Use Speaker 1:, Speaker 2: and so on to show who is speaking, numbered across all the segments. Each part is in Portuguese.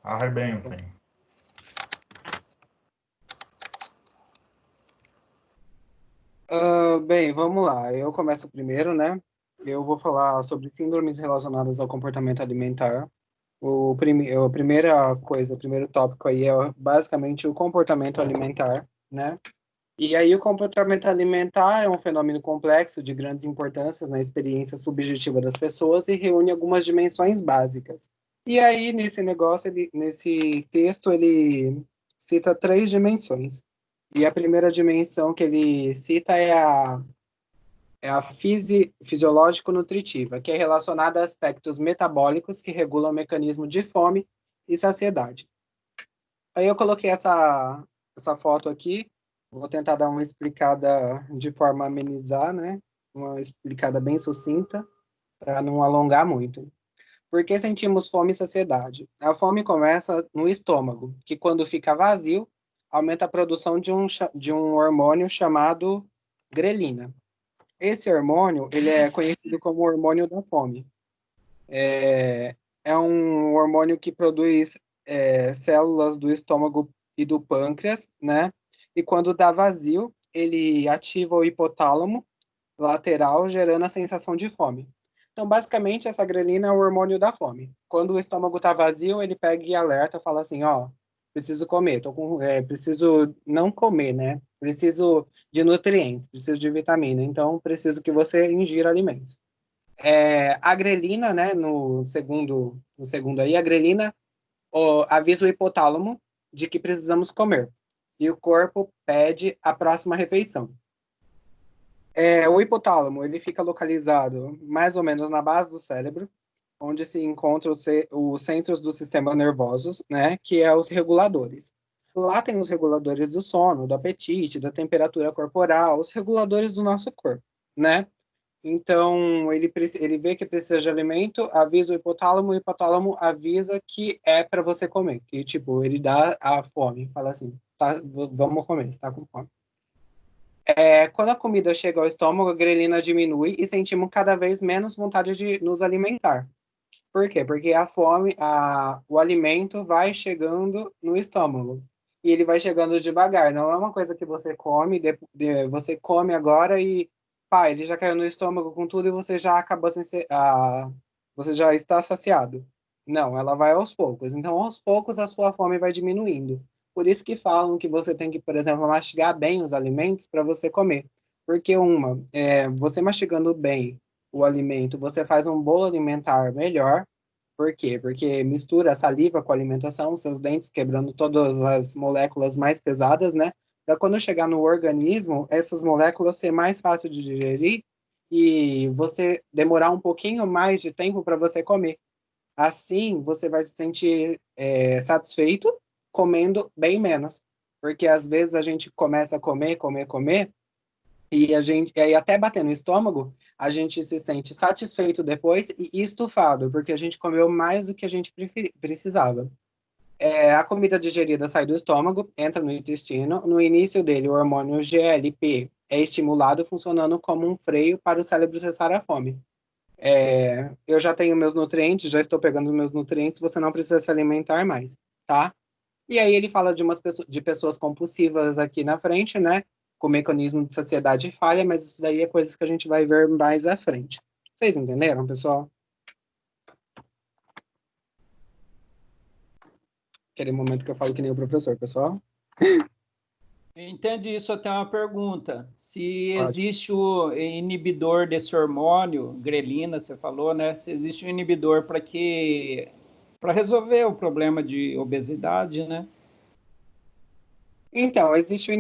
Speaker 1: Arrebentem.
Speaker 2: Bem, vamos lá. Eu começo primeiro, né? Eu vou falar sobre síndromes relacionadas ao comportamento alimentar. A primeira coisa, o primeiro tópico aí é basicamente o comportamento alimentar, né? E aí o comportamento alimentar é um fenômeno complexo de grandes importâncias na experiência subjetiva das pessoas e reúne algumas dimensões básicas. E aí nesse negócio, nesse texto, ele cita três dimensões. E a primeira dimensão que ele cita é a fisiológico-nutritiva, que é relacionada a aspectos metabólicos que regulam o mecanismo de fome e saciedade. Aí eu coloquei essa foto aqui, vou tentar dar uma explicada de forma a amenizar, né? Uma explicada bem sucinta, para não alongar muito. Por que sentimos fome e saciedade? A fome começa no estômago, que quando fica vazio, aumenta a produção de um hormônio chamado grelina. Esse hormônio, ele é conhecido como hormônio da fome. É um hormônio que produz células do estômago e do pâncreas, né? E quando dá vazio, ele ativa o hipotálamo lateral, gerando a sensação de fome. Então, basicamente, essa grelina é o hormônio da fome. Quando o estômago está vazio, ele pega e alerta, fala assim, ó, preciso comer, preciso não comer, né? Preciso de nutrientes, preciso de vitamina, então preciso que você ingira alimentos. A grelina, né, no segundo aí, a grelina avisa o hipotálamo de que precisamos comer. E o corpo pede a próxima refeição. O hipotálamo, ele fica localizado mais ou menos na base do cérebro, onde se encontram os centros do sistema nervosos, né, que é os reguladores. Lá tem os reguladores do sono, do apetite, da temperatura corporal, os reguladores do nosso corpo, né? Então, ele vê que precisa de alimento, avisa o hipotálamo avisa que é para você comer, que, tipo, ele dá a fome, fala assim, tá, vamos comer, você tá com fome. Quando a comida chega ao estômago, a grelina diminui e sentimos cada vez menos vontade de nos alimentar. Por quê? Porque a fome, o alimento vai chegando no estômago. E ele vai chegando devagar. Não é uma coisa que você come, você come agora e, pá, ele já caiu no estômago com tudo e você já acabou você já está saciado. Não, ela vai aos poucos. Então, aos poucos, a sua fome vai diminuindo. Por isso que falam que você tem que, por exemplo, mastigar bem os alimentos para você comer. Porque você mastigando bem o alimento, você faz um bolo alimentar melhor. Por quê? Porque mistura a saliva com a alimentação, seus dentes quebrando todas as moléculas mais pesadas, né? Para quando chegar no organismo, essas moléculas ser mais fácil de digerir e você demorar um pouquinho mais de tempo para você comer. Assim, você vai se sentir satisfeito comendo bem menos. Porque às vezes a gente começa a comer, comer, comer, e aí até bater no estômago, a gente se sente satisfeito depois e estufado, porque a gente comeu mais do que a gente precisava. A comida digerida sai do estômago, entra no intestino. No início dele, o hormônio GLP é estimulado, funcionando como um freio para o cérebro cessar a fome. Eu já tenho meus nutrientes, já estou pegando meus nutrientes, você não precisa se alimentar mais, tá? E aí ele fala de pessoas compulsivas aqui na frente, né? Com mecanismo de saciedade falha, mas isso daí é coisas que a gente vai ver mais à frente. Vocês entenderam, pessoal? Aquele momento que eu falo que nem o professor, pessoal?
Speaker 3: Entende isso até uma pergunta. Se
Speaker 2: Pode.
Speaker 3: existe o inibidor desse hormônio, grelina, você falou, né? Se existe um inibidor para resolver o problema de obesidade, né?
Speaker 2: Então, existe o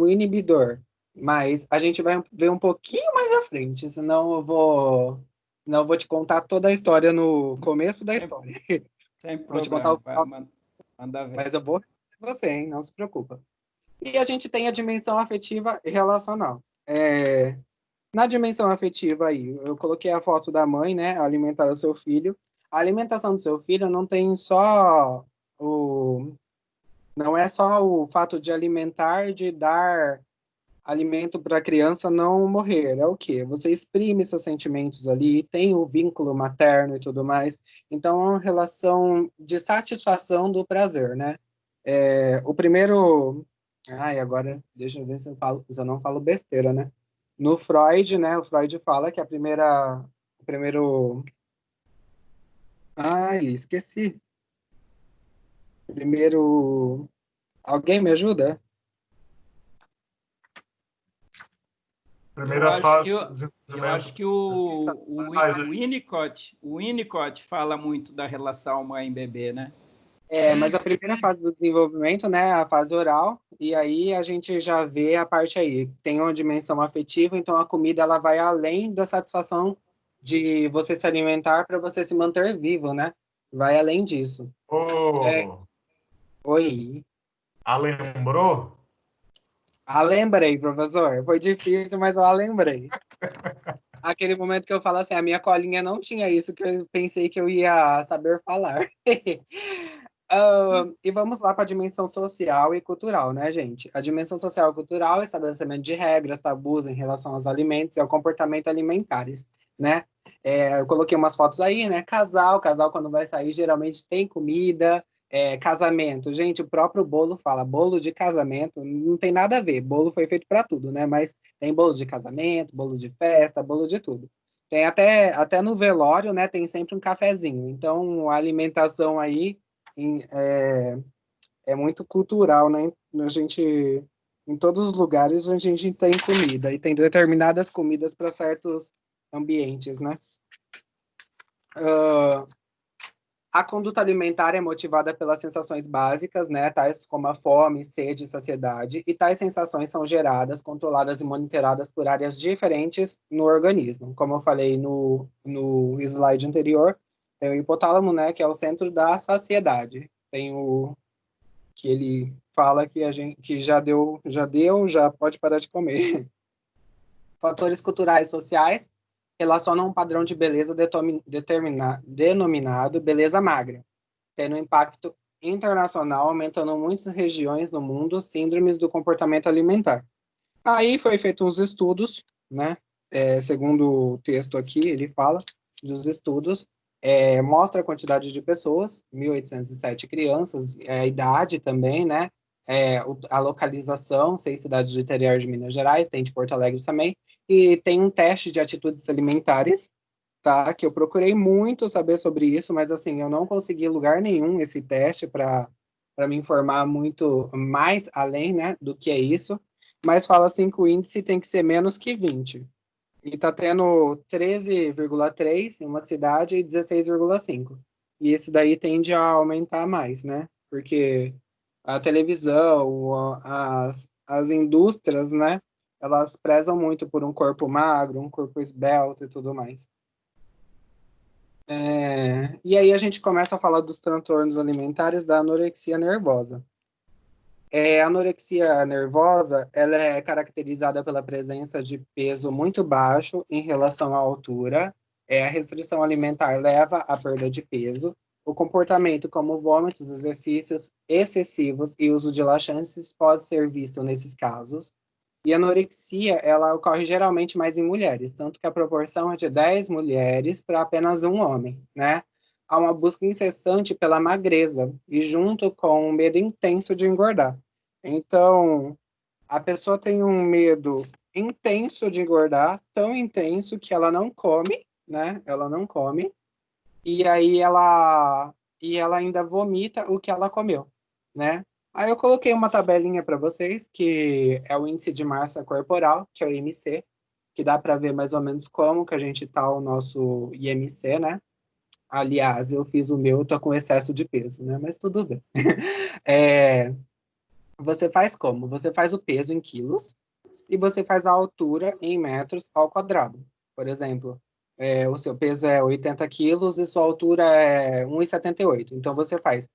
Speaker 2: inibidor, mas a gente vai ver um pouquinho mais à frente, senão não vou te contar toda a história no começo da
Speaker 3: Sem,
Speaker 2: história.
Speaker 3: sem
Speaker 2: Eu vou te contar
Speaker 3: problema,
Speaker 2: o
Speaker 3: vai,
Speaker 2: final,
Speaker 3: manda ver.
Speaker 2: mas eu vou você, hein? Não se preocupa. E a gente tem a dimensão afetiva e relacional. Na dimensão afetiva aí, eu coloquei a foto da mãe, né, alimentar o seu filho. A alimentação do seu filho o não é só o fato de alimentar, de dar alimento para a criança não morrer. É o quê? Você exprime seus sentimentos ali, tem o vínculo materno e tudo mais. Então, é uma relação de satisfação do prazer, né? O primeiro... Ai, agora, deixa eu ver se eu não falo besteira, né? No Freud, né? O Freud fala que a primeira... O primeiro... Ai, esqueci. Primeiro... Alguém me ajuda?
Speaker 3: Eu
Speaker 1: Primeira
Speaker 3: acho que,
Speaker 1: fase do
Speaker 3: eu acho
Speaker 1: desenvolvimento.
Speaker 3: que o Winnicott fala muito da relação mãe-bebê, né?
Speaker 2: Mas a primeira fase do desenvolvimento, né, a fase oral, e aí a gente já vê a parte aí, tem uma dimensão afetiva, então a comida ela vai além da satisfação de você se alimentar para você se manter vivo, né? Vai além disso. É,
Speaker 1: Ô,
Speaker 2: oi.
Speaker 1: lembrou?
Speaker 2: Lembrei, professor. Foi difícil, mas eu lembrei. Aquele momento que eu falo assim, a minha colinha não tinha isso que eu pensei que eu ia saber falar. E vamos lá para a dimensão social e cultural, né, gente? A dimensão social e cultural é o estabelecimento de regras, tabus em relação aos alimentos e ao comportamento alimentares, né? Eu coloquei umas fotos aí, né? Casal quando vai sair geralmente tem comida. Casamento, gente, o próprio bolo fala, bolo de casamento, não tem nada a ver, bolo foi feito para tudo, né? Mas tem bolo de casamento, bolo de festa, bolo de tudo. Tem até no velório, né? Tem sempre um cafezinho. Então, a alimentação aí é muito cultural, né? Em todos os lugares, a gente tem comida. E tem determinadas comidas para certos ambientes, né? Uh, a conduta alimentar é motivada pelas sensações básicas, né, tais como a fome, sede e saciedade, e tais sensações são geradas, controladas e monitoradas por áreas diferentes no organismo. Como eu falei no slide anterior, tem o hipotálamo, né, que é o centro da saciedade. Tem o que ele fala que a gente que já pode parar de comer. Fatores culturais e sociais relacionam um padrão de beleza denominado beleza magra, tendo um impacto internacional, aumentando muitas regiões no mundo síndromes do comportamento alimentar. Aí foi feito uns estudos, né? Segundo o texto aqui, ele fala dos estudos, mostra a quantidade de pessoas, 1.807 crianças, a idade também, né? A localização, 6 cidades do interior de Minas Gerais, tem de Porto Alegre também, e tem um teste de atitudes alimentares, tá? Que eu procurei muito saber sobre isso, mas assim, eu não consegui em lugar nenhum esse teste para me informar muito mais além, né, do que é isso. Mas fala assim que o índice tem que ser menos que 20. E tá tendo 13,3 em uma cidade e 16,5. E esse daí tende a aumentar mais, né? Porque a televisão, as indústrias, né? Elas prezam muito por um corpo magro, um corpo esbelto e tudo mais. E aí a gente começa a falar dos transtornos alimentares da anorexia nervosa. A anorexia nervosa, ela é caracterizada pela presença de peso muito baixo em relação à altura. A restrição alimentar leva à perda de peso. O comportamento como vômitos, exercícios excessivos e uso de laxantes pode ser visto nesses casos. E a anorexia, ela ocorre geralmente mais em mulheres, tanto que a proporção é de 10 mulheres para apenas um homem, né? Há uma busca incessante pela magreza e junto com um medo intenso de engordar. Então, a pessoa tem um medo intenso de engordar, tão intenso que ela não come, né? Ela não come, e aí ela ainda vomita o que ela comeu, né? Aí eu coloquei uma tabelinha para vocês, que é o índice de massa corporal, que é o IMC, que dá para ver mais ou menos como que a gente tá o nosso IMC, né? Aliás, eu fiz o meu, tô com excesso de peso, né? Mas tudo bem. Você faz como? Você faz o peso em quilos e você faz a altura em metros ao quadrado. Por exemplo, o seu peso é 80 quilos e sua altura é 1,78. Então você faz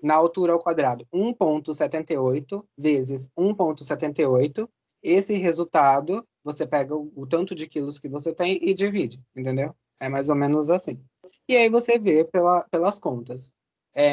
Speaker 2: na altura ao quadrado 1,78 vezes 1,78. Esse resultado, você pega o tanto de quilos que você tem e divide, entendeu? É mais ou menos assim. E aí você vê pelas contas.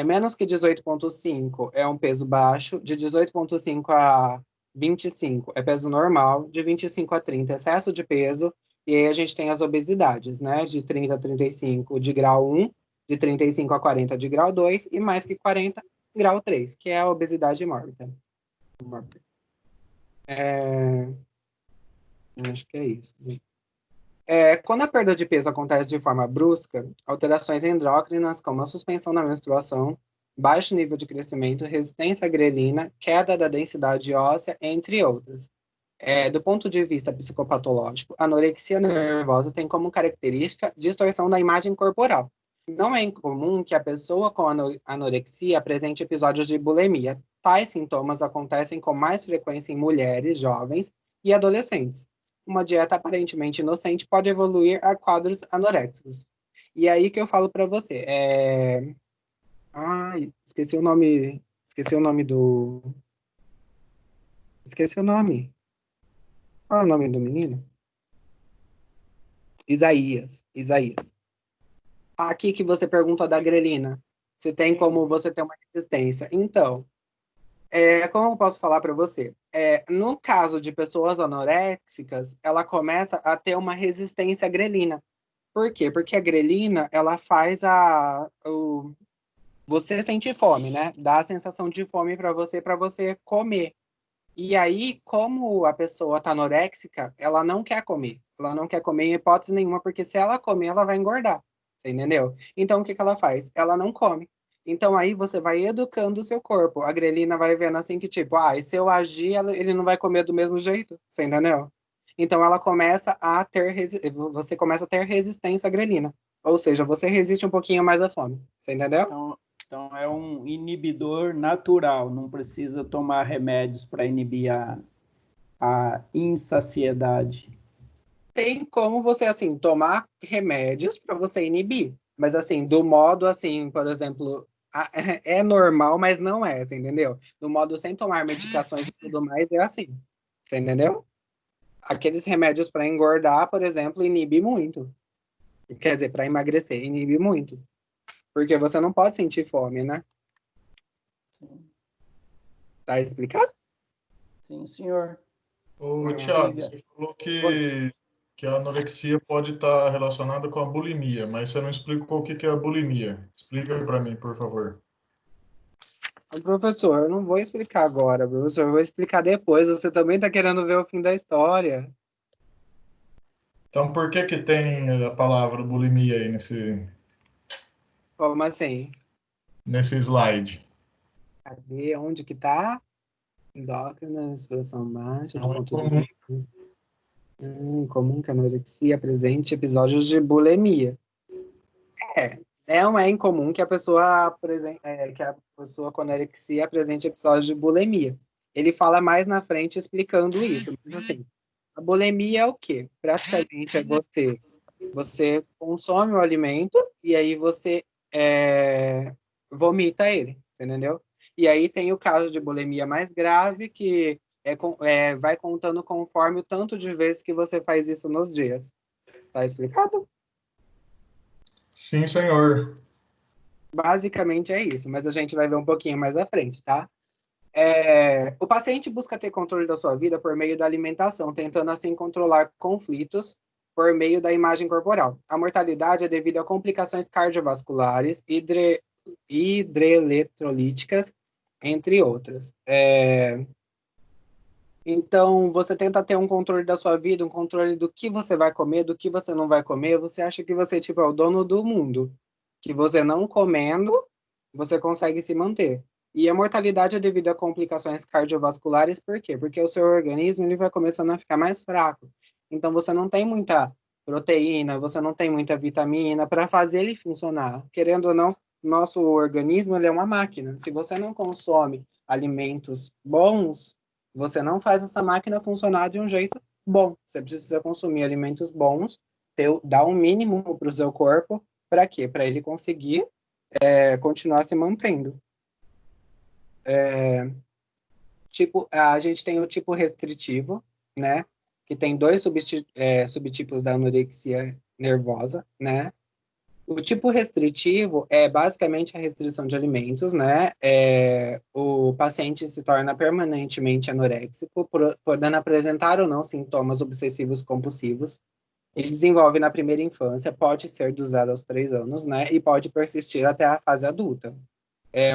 Speaker 2: Menos que 18,5 é um peso baixo, de 18,5 25 é peso normal, de 25 a 30 excesso de peso, e aí a gente tem as obesidades, né? De 30 a 35 de grau 1, de 35 a 40 de grau 2, e mais que 40, grau 3, que é a obesidade mórbida. Acho que é isso. Quando a perda de peso acontece de forma brusca, alterações endócrinas, como a suspensão da menstruação, baixo nível de crescimento, resistência à grelina, queda da densidade óssea, entre outras. Do ponto de vista psicopatológico, a anorexia nervosa tem como característica distorção da imagem corporal. Não é incomum que a pessoa com anorexia apresente episódios de bulimia. Tais sintomas acontecem com mais frequência em mulheres, jovens e adolescentes. Uma dieta aparentemente inocente pode evoluir a quadros anoréxicos. E aí que eu falo para você, Ai, esqueci o nome. Esqueci o nome do. Esqueci o nome. Qual é o nome do menino? Isaías. Isaías. Aqui que você perguntou da grelina. Se tem como você ter uma resistência. Então, como eu posso falar para você? No caso de pessoas anoréxicas, ela começa a ter uma resistência à grelina. Por quê? Porque a grelina, ela faz você sentir fome, né? Dá a sensação de fome para você comer. E aí, como a pessoa tá anoréxica, ela não quer comer. Ela não quer comer em hipótese nenhuma, porque se ela comer, ela vai engordar. Você entendeu? Então, o que que ela faz? Ela não come. Então, aí você vai educando o seu corpo. A grelina vai vendo assim que, tipo, e se eu agir, ele não vai comer do mesmo jeito. Você entendeu? Então, ela começa a ter, você começa a ter resistência à grelina. Ou seja, você resiste um pouquinho mais à fome. Você entendeu?
Speaker 3: Então é um inibidor natural, não precisa tomar remédios para inibir a insaciedade.
Speaker 2: Tem como você, assim, tomar remédios para você inibir. Mas, assim, do modo, assim, por exemplo, é normal, mas não é, você entendeu? Do modo sem tomar medicações e tudo mais, é assim. Você entendeu? Aqueles remédios para engordar, por exemplo, inibe muito. Quer dizer, para emagrecer, inibe muito. Porque você não pode sentir fome, né?
Speaker 3: Sim,
Speaker 2: Tá explicado?
Speaker 3: sim, senhor.
Speaker 1: Ô, Thiago,
Speaker 3: Prossiga.
Speaker 1: você falou
Speaker 2: Oi.
Speaker 1: que a anorexia pode estar relacionada com a bulimia, mas você não explicou o que que é a bulimia. Explica para mim, por favor.
Speaker 2: Professor, eu não vou explicar agora, professor. Eu vou explicar depois. Você também tá querendo ver o fim da história.
Speaker 1: Então, por que que tem a palavra bulimia aí
Speaker 2: Como assim?
Speaker 1: nesse slide?
Speaker 2: Cadê? Onde que tá? Endócrina, expressão baixa,
Speaker 1: É
Speaker 2: de
Speaker 1: um
Speaker 2: ponto de
Speaker 1: incomum.
Speaker 2: vista. Comum que a anorexia apresente episódios de bulimia. É, não é incomum que que a pessoa com anorexia apresente episódios de bulimia. Ele fala mais na frente explicando isso. Mas, assim, a bulimia é o quê? Praticamente é você consome o alimento e aí você vomita ele, você entendeu? E aí tem o caso de bulimia mais grave, que vai contando conforme o tanto de vezes que você faz isso nos dias. Tá explicado?
Speaker 1: Sim, senhor.
Speaker 2: Basicamente é isso, mas a gente vai ver um pouquinho mais à frente, tá? O paciente busca ter controle da sua vida por meio da alimentação, tentando assim controlar conflitos por meio da imagem corporal. A mortalidade é devido a complicações cardiovasculares, hidroeletrolíticas, entre outras. Então, você tenta ter um controle da sua vida, um controle do que você vai comer, do que você não vai comer. Você acha que você tipo, é o dono do mundo, que você não comendo, você consegue se manter. E a mortalidade é devido a complicações cardiovasculares, por quê? Porque o seu organismo ele vai começando a ficar mais fraco. Então, você não tem muita proteína, você não tem muita vitamina para fazer ele funcionar. Querendo ou não, nosso organismo ele é uma máquina. Se você não consome alimentos bons, você não faz essa máquina funcionar de um jeito bom. Você precisa consumir alimentos bons, dar um mínimo para o seu corpo, para quê? Para ele conseguir continuar se mantendo. Tipo, a gente tem o tipo restritivo, né? Que tem dois subtipos da anorexia nervosa, né? O tipo restritivo é basicamente a restrição de alimentos, né? O paciente se torna permanentemente anoréxico, podendo apresentar ou não sintomas obsessivos compulsivos. Ele desenvolve na primeira infância, pode ser dos 0 aos 3 anos, né? E pode persistir até a fase adulta.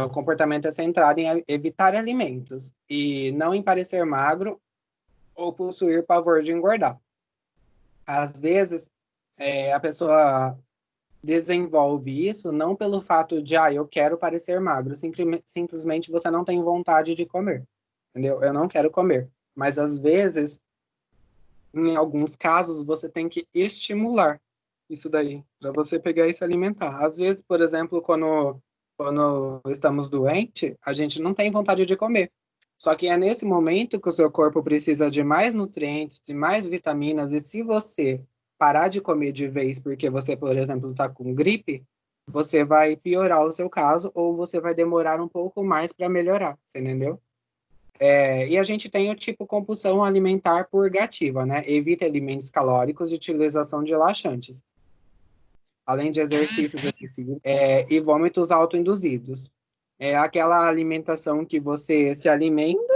Speaker 2: O comportamento é centrado em evitar alimentos e não em parecer magro ou possuir pavor de engordar. Às vezes, a pessoa desenvolve isso não pelo fato de, eu quero parecer magro, simplesmente você não tem vontade de comer, entendeu? Eu não quero comer. Mas, às vezes, em alguns casos, você tem que estimular isso daí, para você pegar e se alimentar. Às vezes, por exemplo, quando estamos doentes, a gente não tem vontade de comer. Só que é nesse momento que o seu corpo precisa de mais nutrientes, de mais vitaminas, e se você parar de comer de vez porque você, por exemplo, está com gripe, você vai piorar o seu caso ou você vai demorar um pouco mais para melhorar, você entendeu? E a gente tem o tipo compulsão alimentar purgativa, né? Evita alimentos calóricos e utilização de laxantes, além de exercícios excessivos e vômitos autoinduzidos. É aquela alimentação que você se alimenta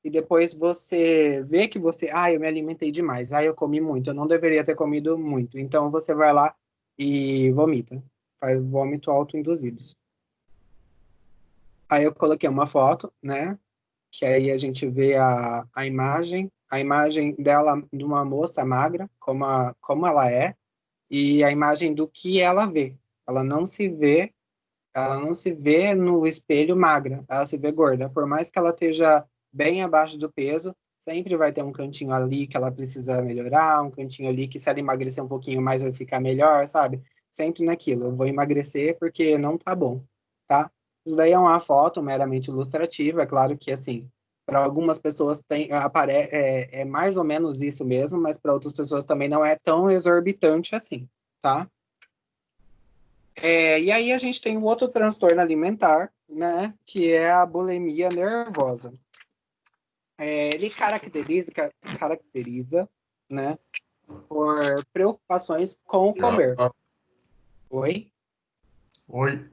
Speaker 2: e depois você vê que eu me alimentei demais, eu comi muito, eu não deveria ter comido muito. Então você vai lá e vomita, faz vômito autoinduzidos. Aí eu coloquei uma foto, né? Que aí a gente vê a imagem dela, de uma moça magra, como ela é, e a imagem do que ela vê. Ela não se vê no espelho magra, ela se vê gorda. Por mais que ela esteja bem abaixo do peso, sempre vai ter um cantinho ali que ela precisa melhorar, um cantinho ali que se ela emagrecer um pouquinho mais vai ficar melhor, sabe? Sempre naquilo, eu vou emagrecer porque não tá bom, tá? Isso daí é uma foto meramente ilustrativa, é claro que, assim, para algumas pessoas é mais ou menos isso mesmo, mas para outras pessoas também não é tão exorbitante assim, tá? E aí a gente tem um outro transtorno alimentar, né, que é a bulimia nervosa. Ele caracteriza, né, por preocupações com comer. Oi?
Speaker 1: Oi.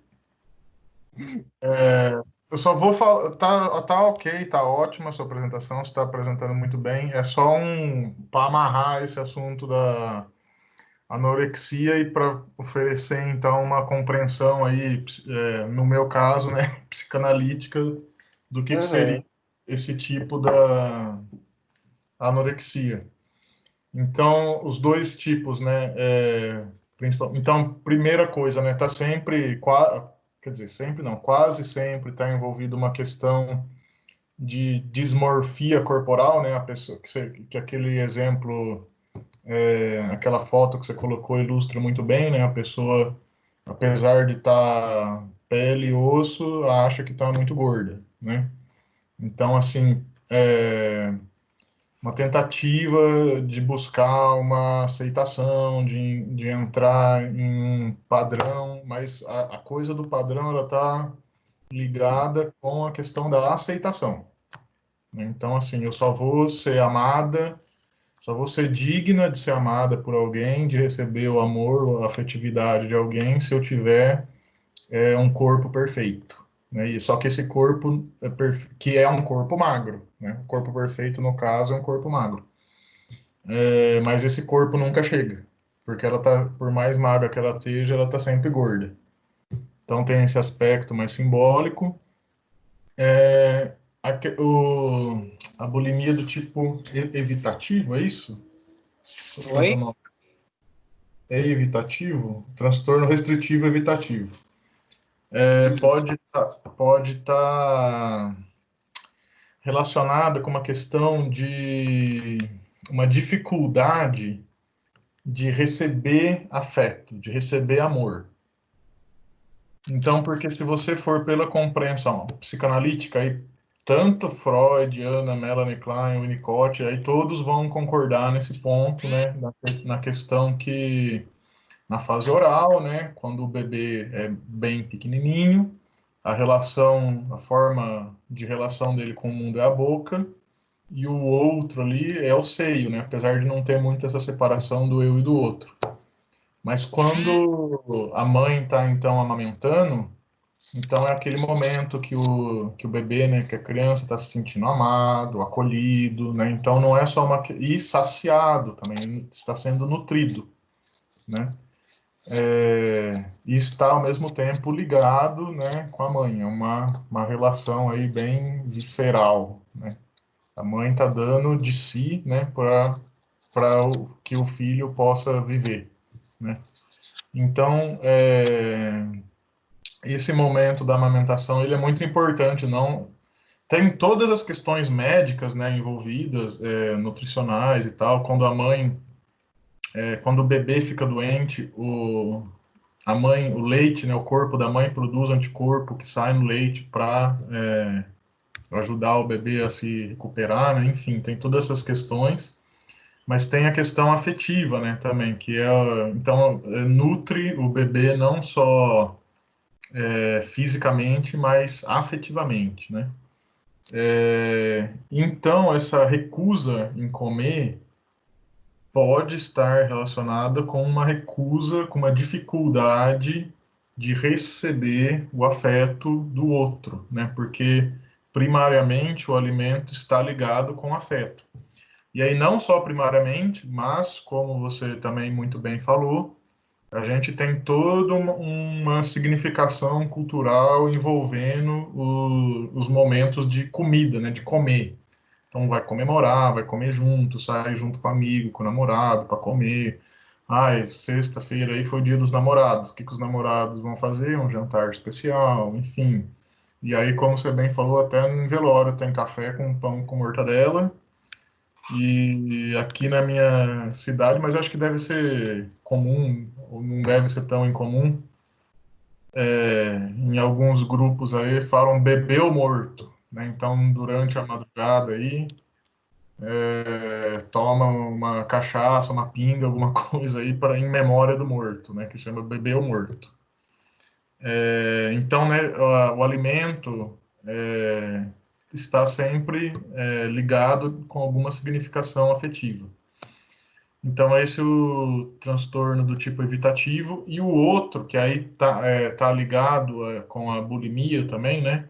Speaker 1: Eu só vou falar. Tá ok, tá ótima a sua apresentação, você está apresentando muito bem. É só para amarrar esse assunto da anorexia e para oferecer, então, uma compreensão aí, no meu caso, né, psicanalítica, do que seria esse tipo da anorexia. Então, os dois tipos, né, então, primeira coisa, né, tá sempre, quer dizer, sempre não, quase sempre está envolvido uma questão de dismorfia corporal, né, a pessoa, que aquele exemplo, aquela foto que você colocou ilustra muito bem, né, a pessoa, apesar de estar pele e osso, acha que está muito gorda, né. Então, assim, uma tentativa de buscar uma aceitação, de entrar em um padrão, mas a coisa do padrão ela está ligada com a questão da aceitação, né? Então, assim, eu só vou ser amada, só vou ser digna de ser amada por alguém, de receber o amor, a afetividade de alguém, se eu tiver um corpo perfeito, né? E só que esse corpo que é um corpo magro, né? O corpo perfeito, no caso, é um corpo magro. Mas esse corpo nunca chega, porque ela tá, por mais magra que ela esteja, ela tá sempre gorda. Então tem esse aspecto mais simbólico. A bulimia do tipo evitativo, é isso?
Speaker 2: Oi?
Speaker 1: É evitativo? Transtorno restritivo evitativo. Pode estar relacionado com uma questão de uma dificuldade de receber afeto, de receber amor. Então, porque se você for pela compreensão psicanalítica, aí tanto Freud, Anna, Melanie Klein, Winnicott, aí todos vão concordar nesse ponto, né, na questão que na fase oral, né, quando o bebê é bem pequenininho, a forma de relação dele com o mundo é a boca, e o outro ali é o seio, né, apesar de não ter muito essa separação do eu e do outro. Mas quando a mãe está, então, amamentando, então é aquele momento que o bebê, né, que a criança está se sentindo amado, acolhido, né? Então não é só e saciado também, está sendo nutrido, né? E está ao mesmo tempo ligado, né, com a mãe. É uma relação aí bem visceral, né? A mãe está dando de si, né, para que o filho possa viver, né? Então, esse momento da amamentação ele é muito importante, não tem todas as questões médicas, né, envolvidas, nutricionais e tal. Quando a mãe, quando o bebê fica doente, a mãe, o leite, né, o corpo da mãe produz anticorpo que sai no leite para ajudar o bebê a se recuperar, né? Enfim, tem todas essas questões. Mas tem a questão afetiva, né, também, que então nutre o bebê não só fisicamente, mas afetivamente, né? Então, essa recusa em comer pode estar relacionada com uma recusa, com uma dificuldade de receber o afeto do outro, né? Porque primariamente o alimento está ligado com afeto. E aí não só primariamente, mas como você também muito bem falou, a gente tem toda uma significação cultural envolvendo os momentos de comida, né, de comer. Então vai comemorar, vai comer junto, sai junto com o amigo, com o namorado para comer. Ah, sexta-feira aí foi o dia dos namorados. O que os namorados vão fazer? Um jantar especial, enfim. E aí, como você bem falou, até no velório tem café com pão com mortadela. E aqui na minha cidade, mas acho que deve ser comum, ou não deve ser tão incomum, em alguns grupos aí falam bebeu morto, né? Então, durante a madrugada aí, toma uma cachaça, uma pinga, alguma coisa aí para em memória do morto, né? Que chama bebeu morto. Então, né, o alimento está sempre ligado com alguma significação afetiva. Então, esse é o transtorno do tipo evitativo. E o outro, que aí tá ligado com a bulimia também, né?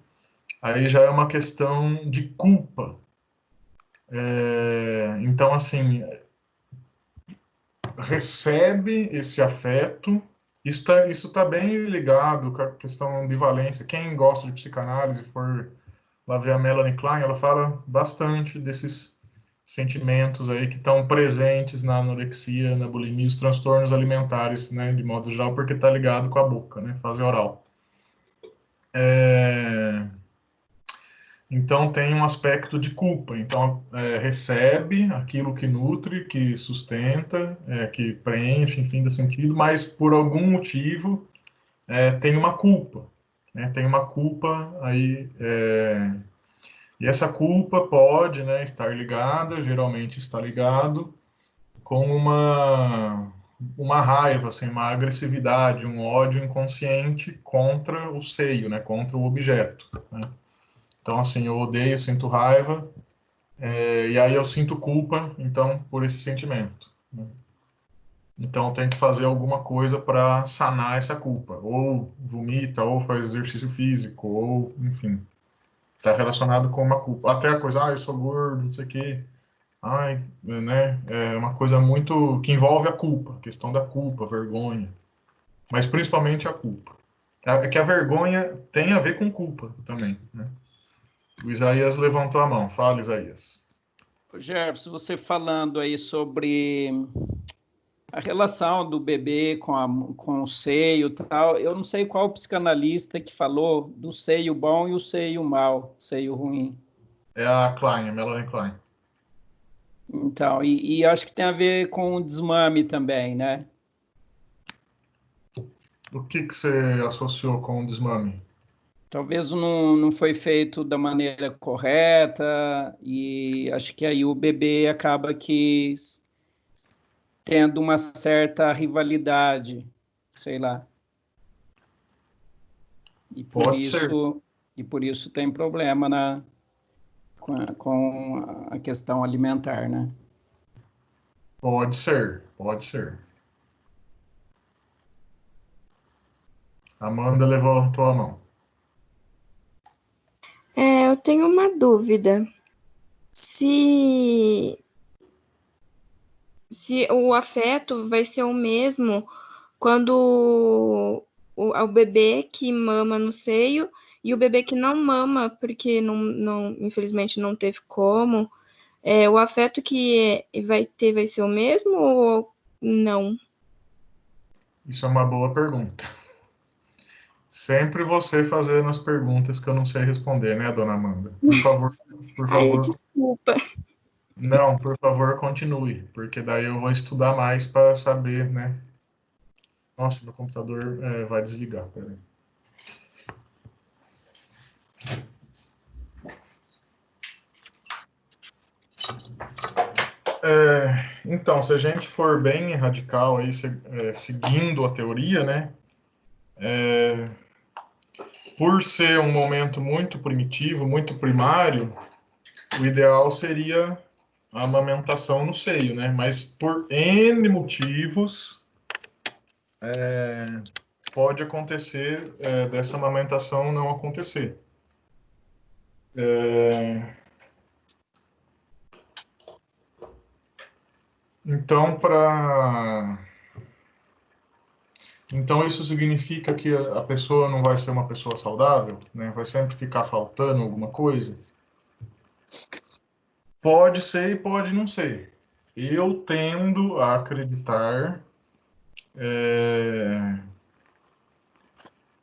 Speaker 1: Aí já é uma questão de culpa. Então, assim, recebe esse afeto. Isso tá bem ligado com a questão da ambivalência. Quem gosta de psicanálise, for lá ver a Melanie Klein, ela fala bastante desses sentimentos aí que estão presentes na anorexia, na bulimia, os transtornos alimentares, né, de modo geral, porque está ligado com a boca, né, fase oral. Então tem um aspecto de culpa. Então recebe aquilo que nutre, que sustenta, que preenche, enfim, dá sentido, mas por algum motivo tem uma culpa, né? Tem uma culpa aí. E essa culpa pode, né, estar ligada, geralmente está ligado, com uma raiva, assim, uma agressividade, um ódio inconsciente contra o seio, né, contra o objeto, né? Então, assim, eu odeio, sinto raiva, e aí eu sinto culpa, então, por esse sentimento, né? Então, tem que fazer alguma coisa para sanar essa culpa. Ou vomita, ou faz exercício físico, ou, enfim, está relacionado com uma culpa. Até a coisa, eu sou gordo, não sei o quê. Ai, né? É uma coisa muito que envolve a culpa, a questão da culpa, vergonha. Mas principalmente a culpa. É que a vergonha tem a ver com culpa também, né? O Isaías levantou a mão. Fala, Isaías.
Speaker 3: Jefferson, você falando aí sobre a relação do bebê com o seio e tal, eu não sei qual psicanalista que falou do seio bom e o seio mau, seio ruim.
Speaker 1: É a Klein, a Melanie Klein.
Speaker 3: Então, e acho que tem a ver com o desmame também, né?
Speaker 1: O que você associou com o desmame?
Speaker 3: Talvez não foi feito da maneira correta e acho que aí o bebê acaba que tendo uma certa rivalidade, sei lá. E por
Speaker 1: Pode ser.
Speaker 3: isso, e por isso tem problema com a questão alimentar, né?
Speaker 1: Pode ser. Pode ser. Amanda levantou a mão.
Speaker 4: Eu tenho uma dúvida. Se, se o afeto vai ser o mesmo quando o bebê que mama no seio e o bebê que não mama, porque infelizmente não teve como, o afeto que vai ter vai ser o mesmo ou não?
Speaker 1: Isso é uma boa pergunta. Sempre você fazendo as perguntas que eu não sei responder, né, dona Amanda? Por
Speaker 4: Ai,
Speaker 1: favor.
Speaker 4: desculpa.
Speaker 1: Não, por favor, continue, porque daí eu vou estudar mais para saber, né? Nossa, meu computador vai desligar. Peraí. Então, se a gente for bem radical aí, seguindo a teoria, né? Por ser um momento muito primitivo, muito primário, o ideal seria a amamentação no seio, né? Mas por N motivos, pode acontecer dessa amamentação não acontecer. Então, então, isso significa que a pessoa não vai ser uma pessoa saudável, né? Vai sempre ficar faltando alguma coisa? Pode ser e pode não ser. Eu tendo a acreditar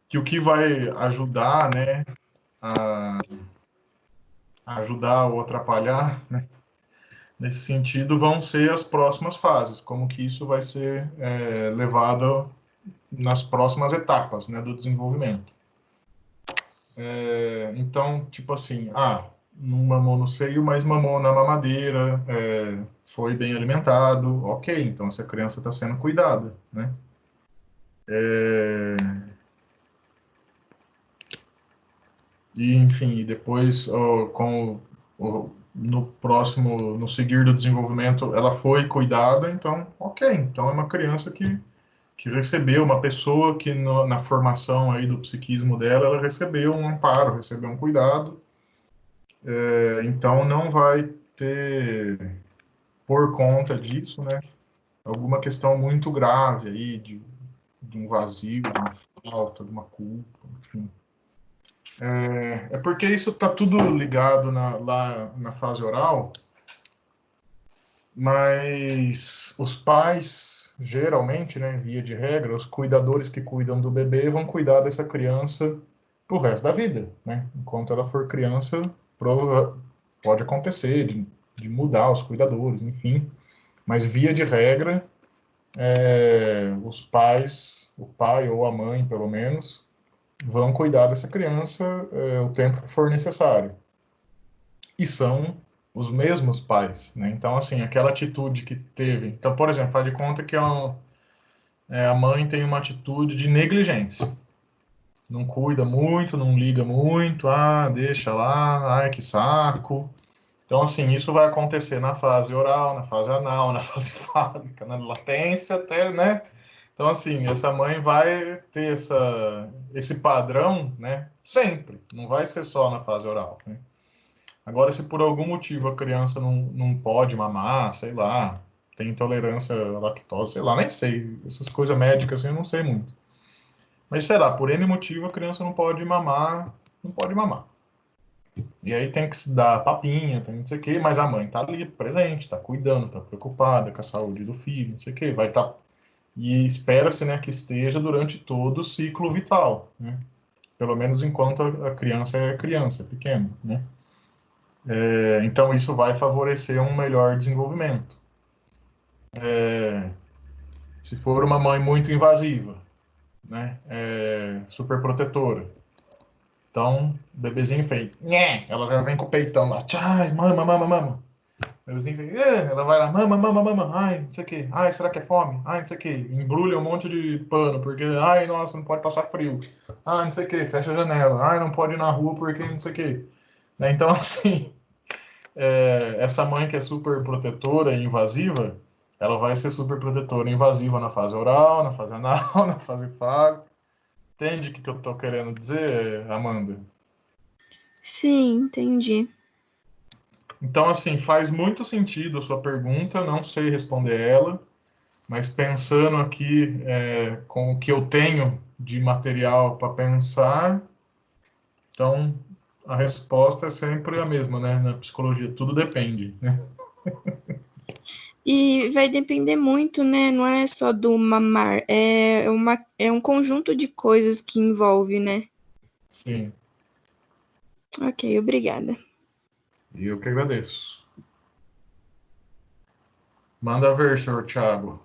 Speaker 1: que o que vai ajudar, né, a ajudar ou atrapalhar, né, nesse sentido, vão ser as próximas fases, como que isso vai ser levado nas próximas etapas, né, do desenvolvimento. Então, tipo assim, não mamou no seio, mas mamou na mamadeira, foi bem alimentado, ok, então essa criança está sendo cuidada, né? E, enfim, depois, no seguir do desenvolvimento, ela foi cuidada, então, ok, então é uma criança que recebeu, uma pessoa que na formação aí do psiquismo dela, ela recebeu um amparo, recebeu um cuidado, então não vai ter, por conta disso, né, alguma questão muito grave aí de um vazio, de uma falta, de uma culpa, enfim. É porque isso está tudo ligado lá na fase oral, mas os pais, geralmente, né, via de regra, os cuidadores que cuidam do bebê vão cuidar dessa criança pro resto da vida, né? Enquanto ela for criança, pode acontecer de mudar os cuidadores, enfim. Mas via de regra, os pais, o pai ou a mãe, pelo menos, vão cuidar dessa criança o tempo que for necessário. E são os mesmos pais, né? Então, assim, aquela atitude que teve... Então, por exemplo, faz de conta que a mãe tem uma atitude de negligência. Não cuida muito, não liga muito, deixa lá, ai, que saco. Então, assim, isso vai acontecer na fase oral, na fase anal, na fase fálica, na latência até, né? Então, assim, essa mãe vai ter esse padrão, né? Sempre. Não vai ser só na fase oral, né? Agora, se por algum motivo a criança não pode mamar, sei lá, tem intolerância à lactose, sei lá, nem sei. Essas coisas médicas assim, eu não sei muito. Mas, sei lá, por N motivo a criança não pode mamar, não pode mamar. E aí tem que se dar papinha, tem não sei o quê, mas a mãe tá ali presente, tá cuidando, tá preocupada com a saúde do filho, não sei o quê, vai estar... E espera-se, né, que esteja durante todo o ciclo vital, né? Pelo menos enquanto a criança é criança, é pequena, né? Então isso vai favorecer um melhor desenvolvimento. Se for uma mãe muito invasiva, né, super protetora, então o bebezinho fez, nhé, ela já vem com o peitão lá, tchai, mama, mama, mama. O bebezinho fez, ela vai lá, mama, mama, mama, ai, não sei o que, ai, será que é fome? Ai, não sei o que, embrulha um monte de pano, porque, ai, nossa, não pode passar frio, ai, não sei o que, fecha a janela, ai, não pode ir na rua porque não sei o que. Então, assim, essa mãe que é super protetora e invasiva, ela vai ser super protetora e invasiva na fase oral, na fase anal, na fase fálica. Entende o que eu estou querendo dizer, Amanda?
Speaker 4: Sim, entendi.
Speaker 1: Então, assim, faz muito sentido a sua pergunta, não sei responder ela, mas pensando aqui com o que eu tenho de material para pensar, então a resposta é sempre a mesma, né? Na psicologia, tudo depende, né?
Speaker 4: E vai depender muito, né? Não é só do mamar, é um conjunto de coisas que envolve, né?
Speaker 1: Sim,
Speaker 4: Ok, obrigada.
Speaker 1: e eu que agradeço. Manda ver, senhor Thiago.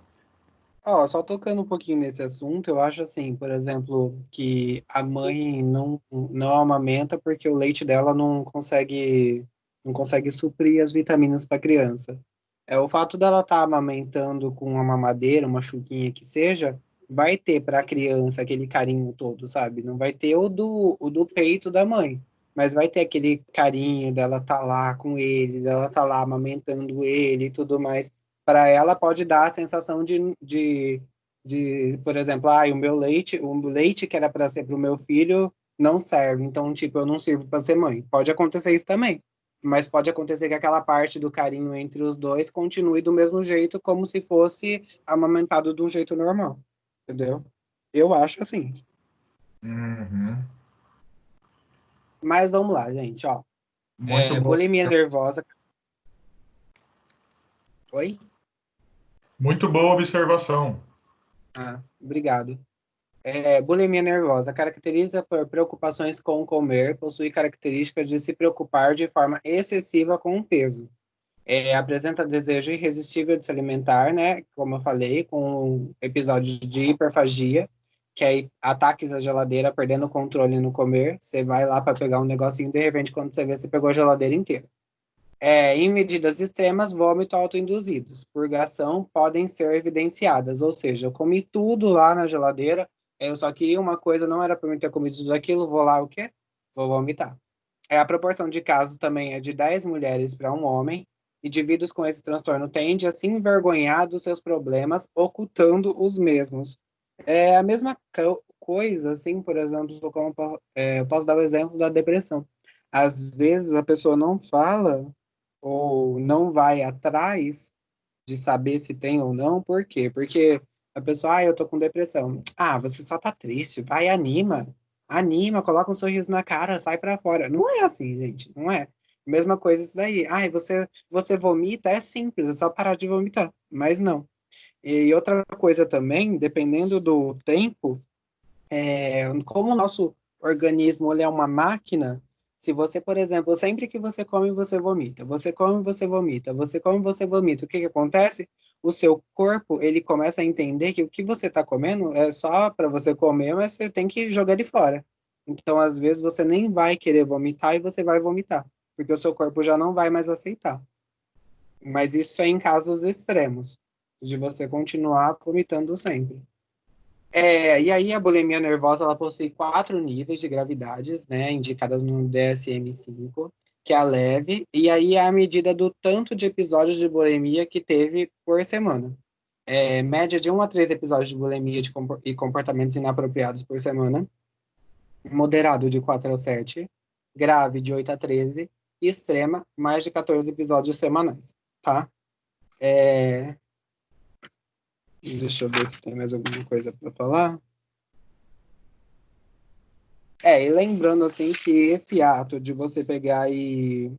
Speaker 2: Ó, só tocando um pouquinho nesse assunto, eu acho assim, por exemplo, que a mãe não amamenta porque o leite dela não consegue suprir as vitaminas para a criança. É o fato dela estar amamentando com uma mamadeira, uma chuquinha que seja, vai ter para a criança aquele carinho todo, sabe? Não vai ter o do peito da mãe, mas vai ter aquele carinho dela estar lá com ele, dela estar lá amamentando ele e tudo mais. Para ela pode dar a sensação de, por exemplo, o leite que era para ser para o meu filho não serve, então, tipo, eu não sirvo para ser mãe. Pode acontecer isso também, mas pode acontecer que aquela parte do carinho entre os dois continue do mesmo jeito, como se fosse amamentado de um jeito normal, entendeu? Eu acho assim.
Speaker 1: Uhum.
Speaker 2: Mas vamos lá, gente, ó.
Speaker 1: Muito bom.
Speaker 2: Bulimia nervosa. Oi?
Speaker 1: Muito boa observação.
Speaker 2: Ah, obrigado. Bulimia nervosa caracteriza por preocupações com comer, possui características de se preocupar de forma excessiva com o peso. Apresenta desejo irresistível de se alimentar, né? Como eu falei, com episódios de hiperfagia, que é ataques à geladeira, perdendo o controle no comer. Você vai lá para pegar um negocinho, de repente, quando você vê, você pegou a geladeira inteira. Em medidas extremas, vômito autoinduzidos. Purgação podem ser evidenciadas, ou seja, eu comi tudo lá na geladeira, eu só queria uma coisa, não era para mim ter comido tudo aquilo, vou lá o quê? Vou vomitar. A proporção de casos também é de 10 mulheres para um homem. Indivíduos com esse transtorno tendem a se envergonhar dos seus problemas, ocultando os mesmos. É a mesma coisa, assim, por exemplo, eu posso dar o exemplo da depressão. Às vezes a pessoa não fala ou não vai atrás de saber se tem ou não, por quê? Porque a pessoa, eu tô com depressão. Ah, você só tá triste, vai, anima. Anima, coloca um sorriso na cara, sai pra fora. Não é assim, gente, não é. Mesma coisa isso daí. Ai, você vomita, é simples, é só parar de vomitar. Mas não. E outra coisa também, dependendo do tempo, como o nosso organismo ele é uma máquina, se você, por exemplo, sempre que você come, você vomita, você come, você vomita, você come, você vomita, o que que acontece? O seu corpo, ele começa a entender que o que você está comendo é só para você comer, mas você tem que jogar ele fora. Então, às vezes, você nem vai querer vomitar e você vai vomitar, porque o seu corpo já não vai mais aceitar. Mas isso é em casos extremos, de você continuar vomitando sempre. E aí a bulimia nervosa ela possui 4 níveis de gravidades, né, indicadas no DSM-5, que é a leve, e aí é a medida do tanto de episódios de bulimia que teve por semana. Média de 1 a 3 episódios de bulimia e comportamentos inapropriados por semana, moderado de 4 a 7, grave de 8 a 13, e extrema mais de 14 episódios semanais, tá? Deixa eu ver se tem mais alguma coisa para falar. E lembrando assim que esse ato de você pegar e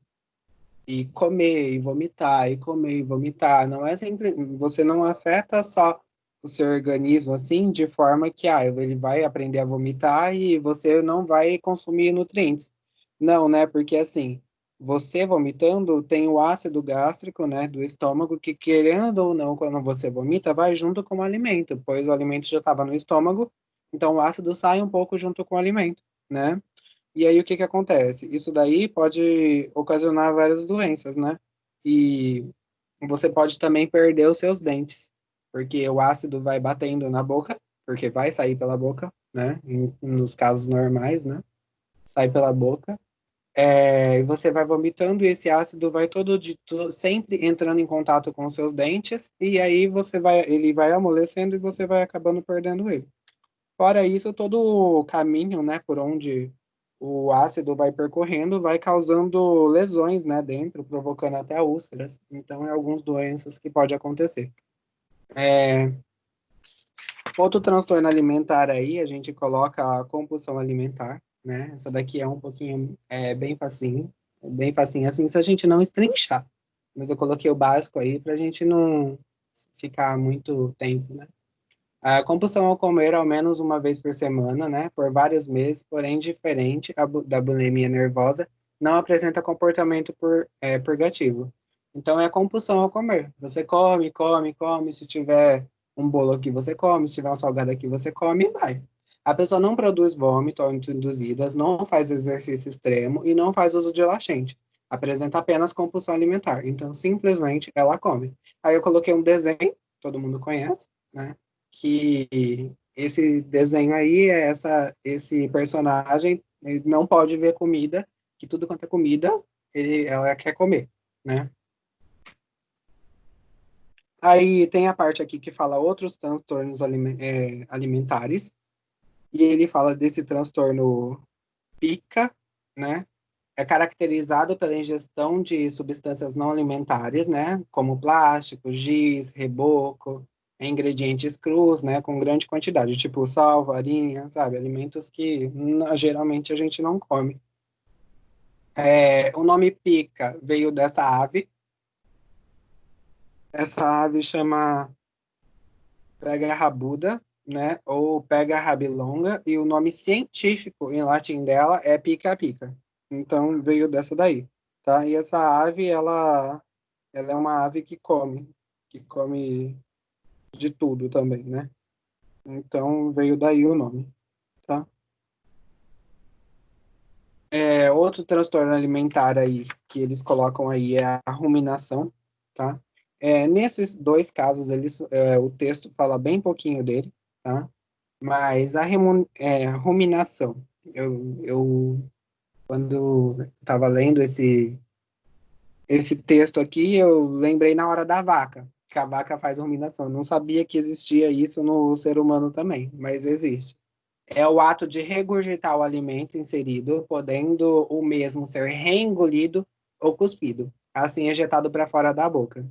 Speaker 2: comer e vomitar, e comer e vomitar, não é sempre, você não afeta só o seu organismo assim, de forma que ele vai aprender a vomitar e você não vai consumir nutrientes. Não, né? Porque assim, você vomitando tem o ácido gástrico, né, do estômago, que querendo ou não, quando você vomita, vai junto com o alimento, pois o alimento já estava no estômago, então o ácido sai um pouco junto com o alimento, né? E aí o que que acontece? Isso daí pode ocasionar várias doenças, né? E você pode também perder os seus dentes, porque o ácido vai batendo na boca, porque vai sair pela boca, né? Nos casos normais, né? Sai pela boca. E você vai vomitando e esse ácido vai sempre entrando em contato com os seus dentes e aí ele vai amolecendo e você vai acabando perdendo ele. Fora isso, todo o caminho, né, por onde o ácido vai percorrendo vai causando lesões, né, dentro, provocando até úlceras. Então, é algumas doenças que pode acontecer. Outro transtorno alimentar aí, a gente coloca a compulsão alimentar, né? Essa daqui é um pouquinho, bem facinho assim, se a gente não estrinchar. Mas eu coloquei o básico aí para a gente não ficar muito tempo, né? A compulsão ao comer ao menos uma vez por semana, né? Por vários meses, porém diferente da bulimia nervosa, não apresenta comportamento purgativo. Então, é a compulsão ao comer. Você come, come, come. Se tiver um bolo aqui, você come. Se tiver um salgado aqui, você come e vai. A pessoa não produz vômito autoinduzidas, não faz exercício extremo e não faz uso de laxante. Apresenta apenas compulsão alimentar. Então, simplesmente, ela come. Aí eu coloquei um desenho, todo mundo conhece, né? Que esse desenho aí, esse personagem ele não pode ver comida, que tudo quanto é comida, ela quer comer, né? Aí tem a parte aqui que fala outros transtornos alimentares, e ele fala desse transtorno pica, né? É caracterizado pela ingestão de substâncias não alimentares, né? Como plástico, giz, reboco, ingredientes crus, né? Com grande quantidade, tipo sal, farinha, sabe? Alimentos que geralmente a gente não come. O nome pica veio dessa ave. Essa ave chama pega rabuda, né? Ou pega rabilonga, e o nome científico em latim dela é pica-pica. Então veio dessa daí, tá? E essa ave, ela é uma ave que come de tudo também, né? Então veio daí o nome, tá? Outro transtorno alimentar aí que eles colocam aí é a ruminação, tá? Nesses dois casos, o texto fala bem pouquinho dele, tá? Mas a ruminação, eu quando estava lendo esse texto aqui, eu lembrei na hora da vaca, que a vaca faz ruminação. Eu não sabia que existia isso no ser humano também, mas existe. É o ato de regurgitar o alimento inserido, podendo o mesmo ser reengolido ou cuspido, assim ejetado para fora da boca.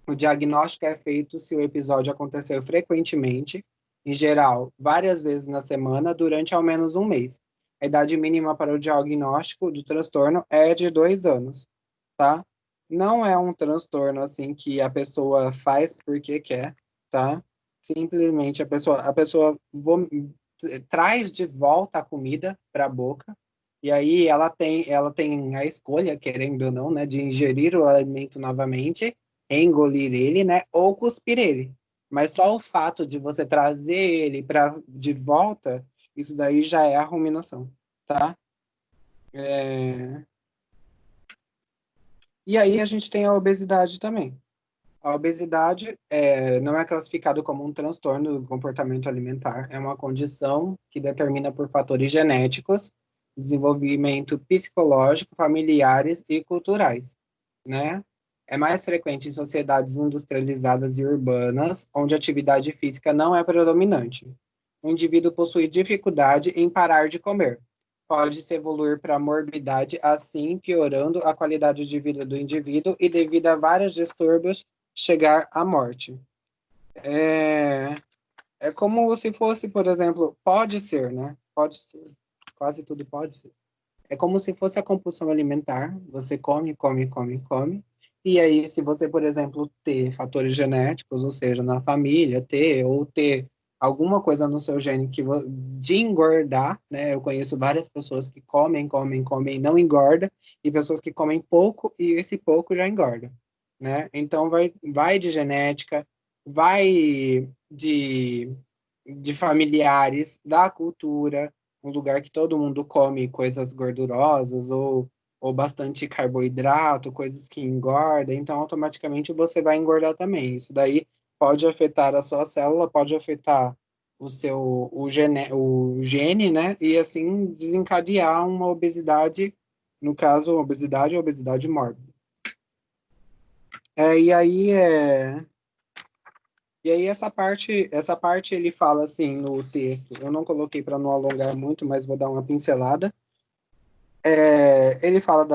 Speaker 2: O diagnóstico é feito se o episódio acontecer frequentemente, em geral, várias vezes na semana, durante ao menos um mês. A idade mínima para o diagnóstico do transtorno é de 2 anos, tá? Não é um transtorno assim que a pessoa faz porque quer, tá? Simplesmente a pessoa traz de volta a comida para a boca e aí ela tem a escolha, querendo ou não, né, de ingerir o alimento novamente, engolir ele, né, ou cuspir ele. Mas só o fato de você trazer ele de volta, isso daí já é a ruminação, tá? E aí a gente tem a obesidade também. A obesidade não é classificado como um transtorno do comportamento alimentar, é uma condição que determina por fatores genéticos, desenvolvimento psicológico, familiares e culturais, né? É mais frequente em sociedades industrializadas e urbanas, onde a atividade física não é predominante. O indivíduo possui dificuldade em parar de comer. Pode-se evoluir para a morbidade, assim piorando a qualidade de vida do indivíduo e, devido a vários distúrbios, chegar à morte. É como se fosse, por exemplo, pode ser, né? Pode ser. Quase tudo pode ser. É como se fosse a compulsão alimentar. Você come, come, come, come. E aí, se você, por exemplo, ter fatores genéticos, ou seja, na família, ter alguma coisa no seu gene de engordar, né? Eu conheço várias pessoas que comem, comem, comem e não engorda, e pessoas que comem pouco e esse pouco já engorda, né? Então, vai de genética, vai de familiares, da cultura, um lugar que todo mundo come coisas gordurosas ou bastante carboidrato, coisas que engordam, então automaticamente você vai engordar também. Isso daí pode afetar a sua célula, pode afetar o gene, né? E assim desencadear uma obesidade, no caso, obesidade ou obesidade mórbida. E aí E aí essa parte ele fala assim no texto, eu não coloquei para não alongar muito, mas vou dar uma pincelada. Ele fala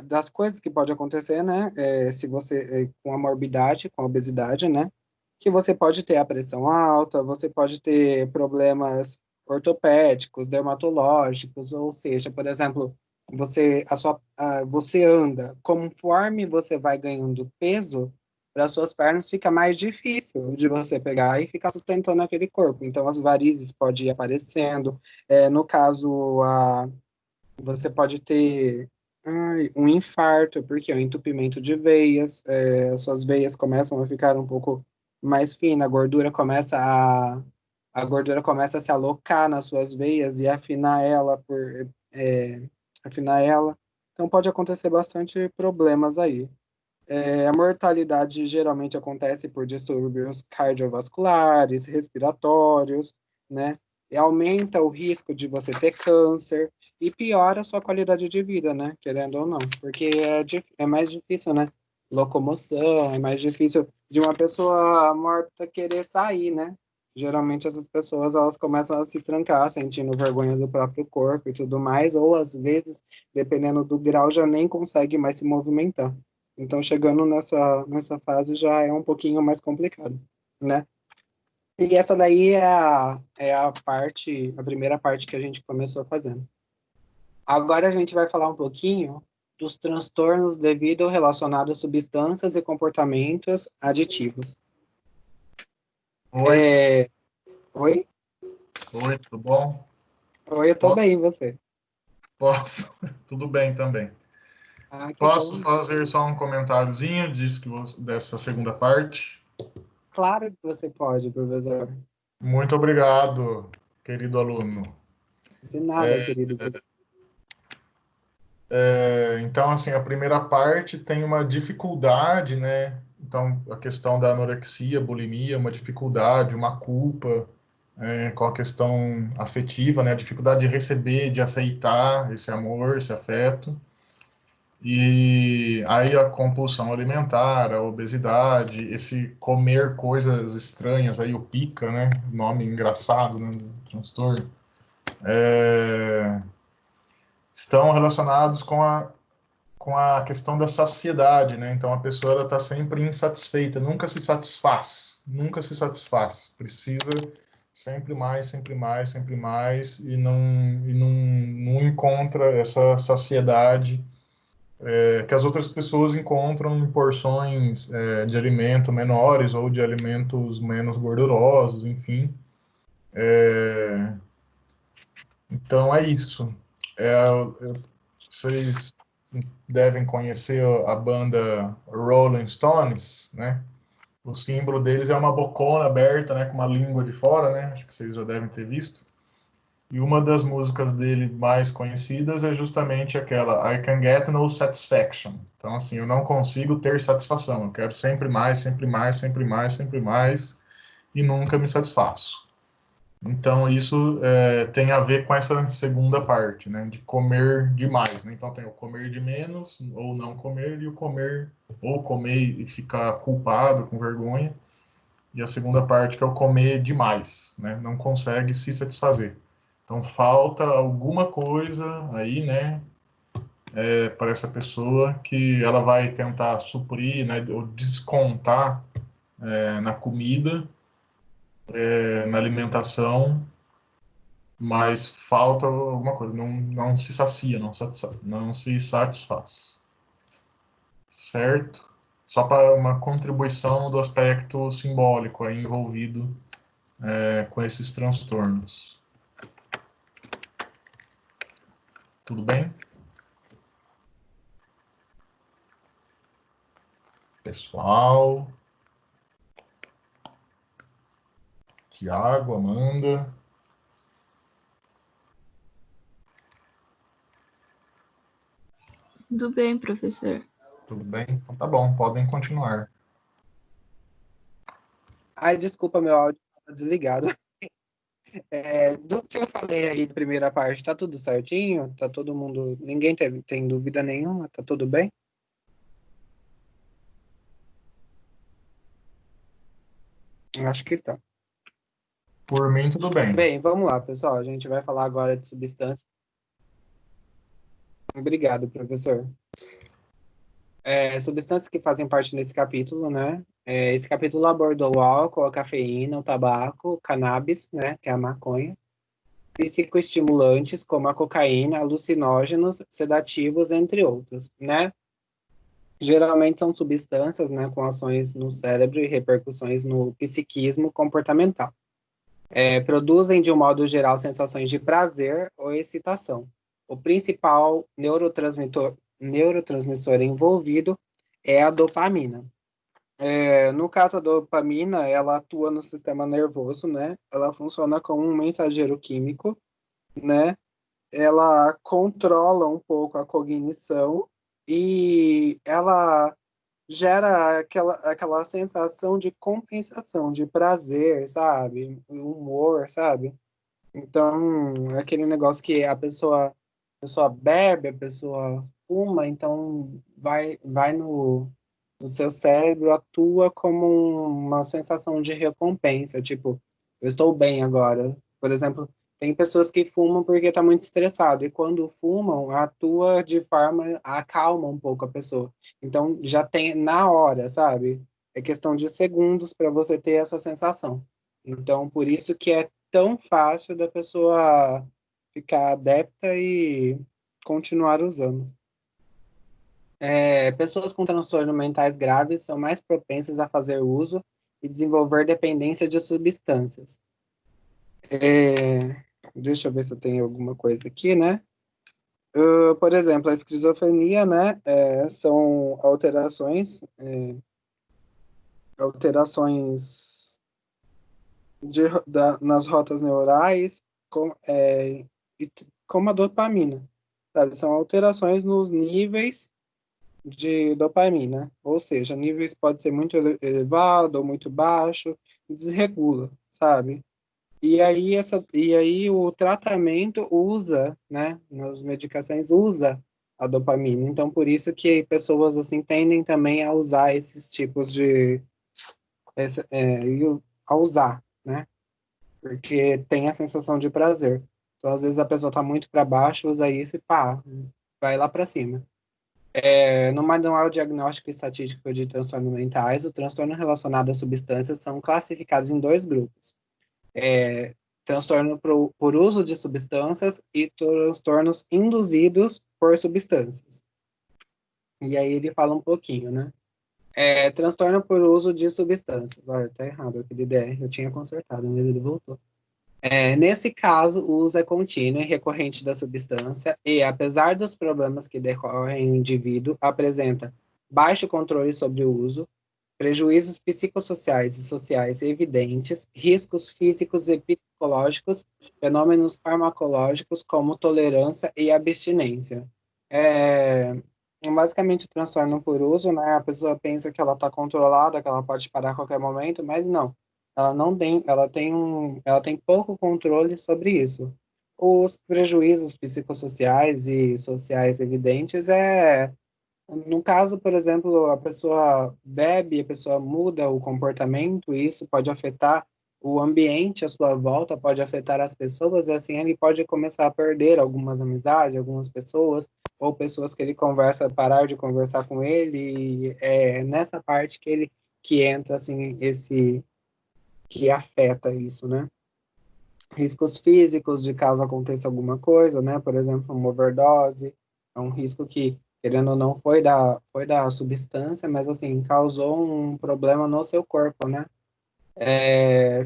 Speaker 2: das coisas que pode acontecer, né? Se você com a morbidade, com a obesidade, né? Que você pode ter a pressão alta, você pode ter problemas ortopédicos, dermatológicos, ou seja, por exemplo, você anda, conforme você vai ganhando peso, para suas pernas fica mais difícil de você pegar e ficar sustentando aquele corpo. Então, as varizes podem ir aparecendo. No caso, você pode ter um infarto, porque é um entupimento de veias, suas veias começam a ficar um pouco mais finas, a gordura começa a se alocar nas suas veias e afinar ela. Então pode acontecer bastante problemas aí. A mortalidade geralmente acontece por distúrbios cardiovasculares, respiratórios, né? E aumenta o risco de você ter câncer e piora a sua qualidade de vida, né? Querendo ou não, porque é mais difícil, né? Locomoção, é mais difícil de uma pessoa morta querer sair, né? Geralmente essas pessoas elas começam a se trancar, sentindo vergonha do próprio corpo e tudo mais, ou às vezes, dependendo do grau, já nem consegue mais se movimentar. Então, chegando nessa fase já é um pouquinho mais complicado, né? E essa daí a primeira parte que a gente começou fazendo. Agora a gente vai falar um pouquinho dos transtornos devido relacionados a substâncias e comportamentos aditivos.
Speaker 1: Oi,
Speaker 2: Oi?
Speaker 1: oi, tudo bom?
Speaker 2: Oi, eu tô
Speaker 1: Po-
Speaker 2: bem, e você?
Speaker 1: Posso? Tudo bem também.
Speaker 2: Ah, que
Speaker 1: Posso
Speaker 2: bom.
Speaker 1: fazer só um comentáriozinho dessa segunda parte?
Speaker 2: Claro que você pode, professor.
Speaker 1: Muito obrigado, querido aluno.
Speaker 2: De nada, querido.
Speaker 1: Então, assim, a primeira parte tem uma dificuldade, né? Então, a questão da anorexia, bulimia, uma dificuldade, uma culpa, com a questão afetiva, né? A dificuldade de receber, de aceitar esse amor, esse afeto. E aí a compulsão alimentar, a obesidade, esse comer coisas estranhas, aí o pica, né? Nome engraçado, né? Do transtorno. Estão relacionados com a questão da saciedade, né? Então a pessoa está sempre insatisfeita, nunca se satisfaz, precisa sempre mais, sempre mais, sempre mais e não encontra essa saciedade que as outras pessoas encontram em porções de alimento menores ou de alimentos menos gordurosos, enfim. Então é isso. Vocês devem conhecer a banda Rolling Stones, né? O símbolo deles é uma bocona aberta, né, com uma língua de fora, né? Acho que vocês já devem ter visto. E uma das músicas dele mais conhecidas é justamente aquela I Can Get No Satisfaction. Então, assim, eu não consigo ter satisfação. Eu quero sempre mais, sempre mais, sempre mais, sempre mais e nunca me satisfaço. Então, isso tem a ver com essa segunda parte, né? De comer demais, né? Então, tem o comer de menos, ou não comer, e o comer, ou comer e ficar culpado, com vergonha. E a segunda parte, que é o comer demais, né? Não consegue se satisfazer. Então, falta alguma coisa aí, né? Para essa pessoa que ela vai tentar suprir, né? Ou descontar na comida, na alimentação, mas falta alguma coisa, não se sacia, não se satisfaz. Certo? Só para uma contribuição do aspecto simbólico aí envolvido com esses transtornos. Tudo bem? Pessoal, Tiago, Amanda.
Speaker 4: Tudo bem, professor.
Speaker 1: Tudo bem? Então tá bom, podem continuar.
Speaker 2: Ai, desculpa, meu áudio estava desligado. Do que eu falei aí da primeira parte, tá tudo certinho? Tá todo mundo. Ninguém tem dúvida nenhuma? Tá tudo bem? Acho que tá.
Speaker 1: Por mim, tudo bem.
Speaker 2: Bem, vamos lá, pessoal. A gente vai falar agora de substâncias. Obrigado, professor. Substâncias que fazem parte desse capítulo, né? Esse capítulo abordou o álcool, a cafeína, o tabaco, o cannabis, né? Que é a maconha. Psicoestimulantes, como a cocaína, alucinógenos, sedativos, entre outros, né? Geralmente são substâncias, né, com ações no cérebro e repercussões no psiquismo comportamental. Produzem, de um modo geral, sensações de prazer ou excitação. O principal neurotransmissor envolvido é a dopamina. No caso, a dopamina, ela atua no sistema nervoso, né? Ela funciona como um mensageiro químico, né? Ela controla um pouco a cognição e ela gera aquela sensação de compensação, de prazer, sabe? Humor, sabe? Então, é aquele negócio que a pessoa bebe, a pessoa fuma, então vai no seu cérebro, atua como uma sensação de recompensa, tipo, eu estou bem agora. Por exemplo, tem pessoas que fumam porque está muito estressado, e quando fumam, atua de forma, acalma um pouco a pessoa. Então, já tem na hora, sabe? É questão de segundos para você ter essa sensação. Então, por isso que é tão fácil da pessoa ficar adepta e continuar usando. Pessoas com transtornos mentais graves são mais propensas a fazer uso e desenvolver dependência de substâncias. Deixa eu ver se eu tenho alguma coisa aqui, né? Por exemplo, a esquizofrenia, né? São alterações nas rotas neurais, e como a dopamina, sabe? São alterações nos níveis de dopamina, ou seja, níveis pode ser muito elevado ou muito baixo, desregula, sabe? E aí o tratamento usa, né, nas medicações usa a dopamina. Então, por isso que pessoas assim tendem também a usar esses tipos de a usar, né? Porque tem a sensação de prazer. Então, às vezes a pessoa está muito para baixo, usa isso e pá, vai lá para cima. No Manual Diagnóstico e Estatístico de Transtornos Mentais, o transtorno relacionado a substâncias são classificados em dois grupos. Transtorno por uso de substâncias e transtornos induzidos por substâncias. E aí ele fala um pouquinho, né? Transtorno por uso de substâncias. Olha, tá errado aquele DR, eu tinha consertado, mas ele voltou. Nesse caso, o uso é contínuo e recorrente da substância e, apesar dos problemas que decorrem, o indivíduo apresenta baixo controle sobre o uso, prejuízos psicossociais e sociais evidentes, riscos físicos e psicológicos, fenômenos farmacológicos como tolerância e abstinência. Basicamente, o transtorno por uso, né? A pessoa pensa que ela está controlada, que ela pode parar a qualquer momento, mas não. Ela não tem, ela tem pouco controle sobre isso. Os prejuízos psicossociais e sociais evidentes no caso, por exemplo, a pessoa bebe, a pessoa muda o comportamento, e isso pode afetar o ambiente à sua volta, pode afetar as pessoas, e assim ele pode começar a perder algumas amizades, algumas pessoas, ou pessoas que ele conversa, parar de conversar com ele, e é nessa parte que entra, assim, que afeta isso, né? Riscos físicos de caso aconteça alguma coisa, né? Por exemplo, uma overdose, é um risco que, querendo ou não, foi da substância, mas, assim, causou um problema no seu corpo, né?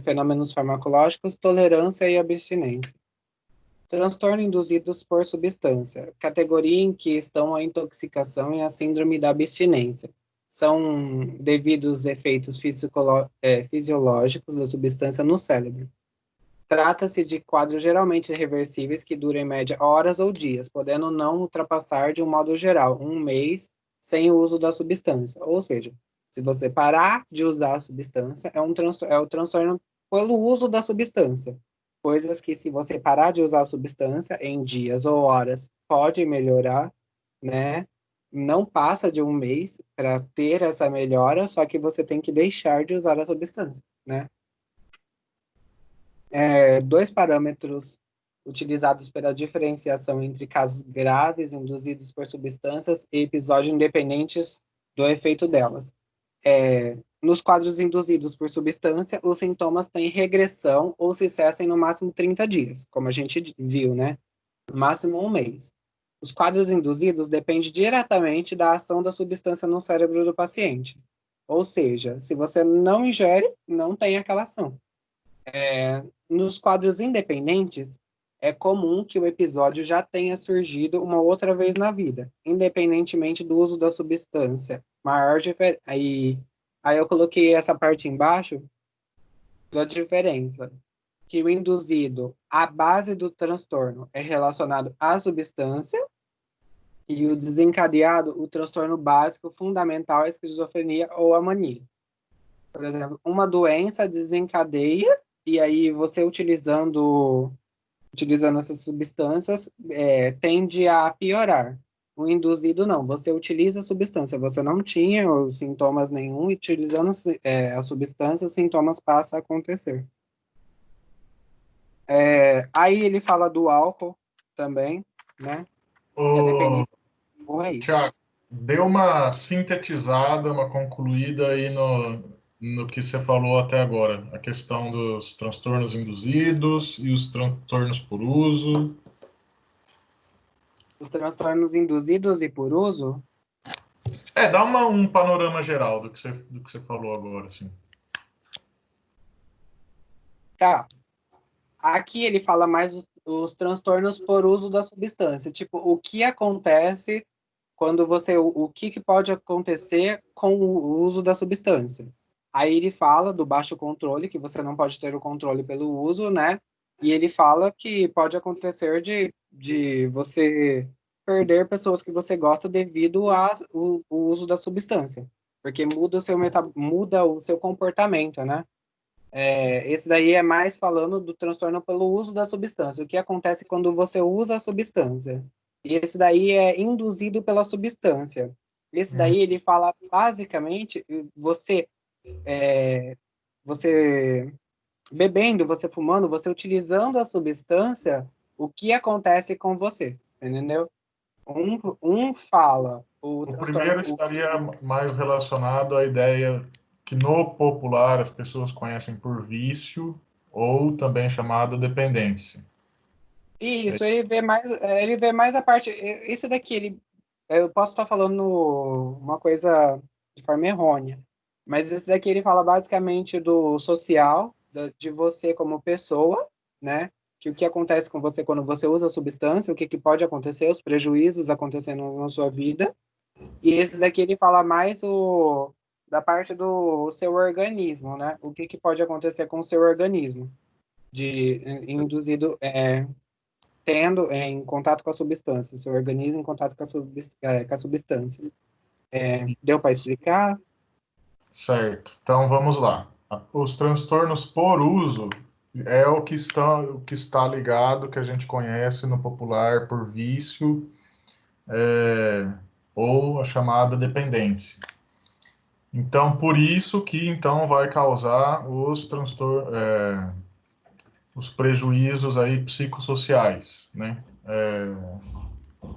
Speaker 2: Fenômenos farmacológicos, tolerância e abstinência. Transtorno induzidos por substância, categoria em que estão a intoxicação e a síndrome da abstinência. São devidos efeitos fisiológicos da substância no cérebro. Trata-se de quadros geralmente reversíveis que duram em média horas ou dias, podendo não ultrapassar, de um modo geral, um mês sem o uso da substância. Ou seja, se você parar de usar a substância, é o transtorno pelo uso da substância. Coisas que, se você parar de usar a substância em dias ou horas, pode melhorar, né? Não passa de um mês para ter essa melhora, só que você tem que deixar de usar a substância, né? Dois parâmetros utilizados pela diferenciação entre casos graves induzidos por substâncias e episódios independentes do efeito delas. Nos quadros induzidos por substância, os sintomas têm regressão ou se cessam no máximo 30 dias, como a gente viu, né? No máximo um mês. Os quadros induzidos dependem diretamente da ação da substância no cérebro do paciente. Ou seja, se você não ingere, não tem aquela ação. Nos quadros independentes, é comum que o episódio já tenha surgido uma outra vez na vida, independentemente do uso da substância. Aí eu coloquei essa parte embaixo da diferença, que o induzido, a base do transtorno, é relacionado à substância, e o desencadeado, o transtorno básico fundamental, é a esquizofrenia ou a mania. Por exemplo, uma doença desencadeia, e aí você utilizando essas substâncias, tende a piorar. O induzido não, você utiliza a substância, você não tinha os sintomas nenhum, e utilizando a substância, os sintomas passam a acontecer. Aí ele fala do álcool também, né? Que a dependência...
Speaker 1: Tiago, deu uma sintetizada, uma concluída aí no que você falou até agora, a questão dos transtornos induzidos e os transtornos por uso.
Speaker 2: Os transtornos induzidos e por uso?
Speaker 1: Dá um panorama geral do que você falou agora, assim.
Speaker 2: Tá. Aqui ele fala mais os transtornos por uso da substância. Tipo, o que acontece quando você... O que pode acontecer com o uso da substância. Aí ele fala do baixo controle, que você não pode ter o controle pelo uso, né? E ele fala que pode acontecer de você perder pessoas que você gosta devido ao uso da substância. Porque muda o seu comportamento, né? Esse daí é mais falando do transtorno pelo uso da substância. O que acontece quando você usa a substância? E esse daí é induzido pela substância. Esse daí ele fala basicamente você bebendo, você fumando, você utilizando a substância, o que acontece com você, entendeu? Um fala o
Speaker 1: primeiro estaria mais relacionado à ideia que no popular as pessoas conhecem por vício ou também chamado dependência.
Speaker 2: Isso, ele vê mais a parte. Esse daqui, eu posso estar falando uma coisa de forma errônea, mas esse daqui ele fala basicamente do social, de você como pessoa, né? Que o que acontece com você quando você usa a substância, o que pode acontecer, os prejuízos acontecendo na sua vida. E esse daqui ele fala mais da parte do seu organismo, né? O que pode acontecer com o seu organismo, induzido, tendo em contato com a substância, seu organismo em contato com a substância. Deu para explicar?
Speaker 1: Certo. Então vamos lá. Os transtornos por uso é o que está ligado, que a gente conhece no popular por vício, ou a chamada dependência. Então, por isso que então vai causar os prejuízos aí psicossociais, né?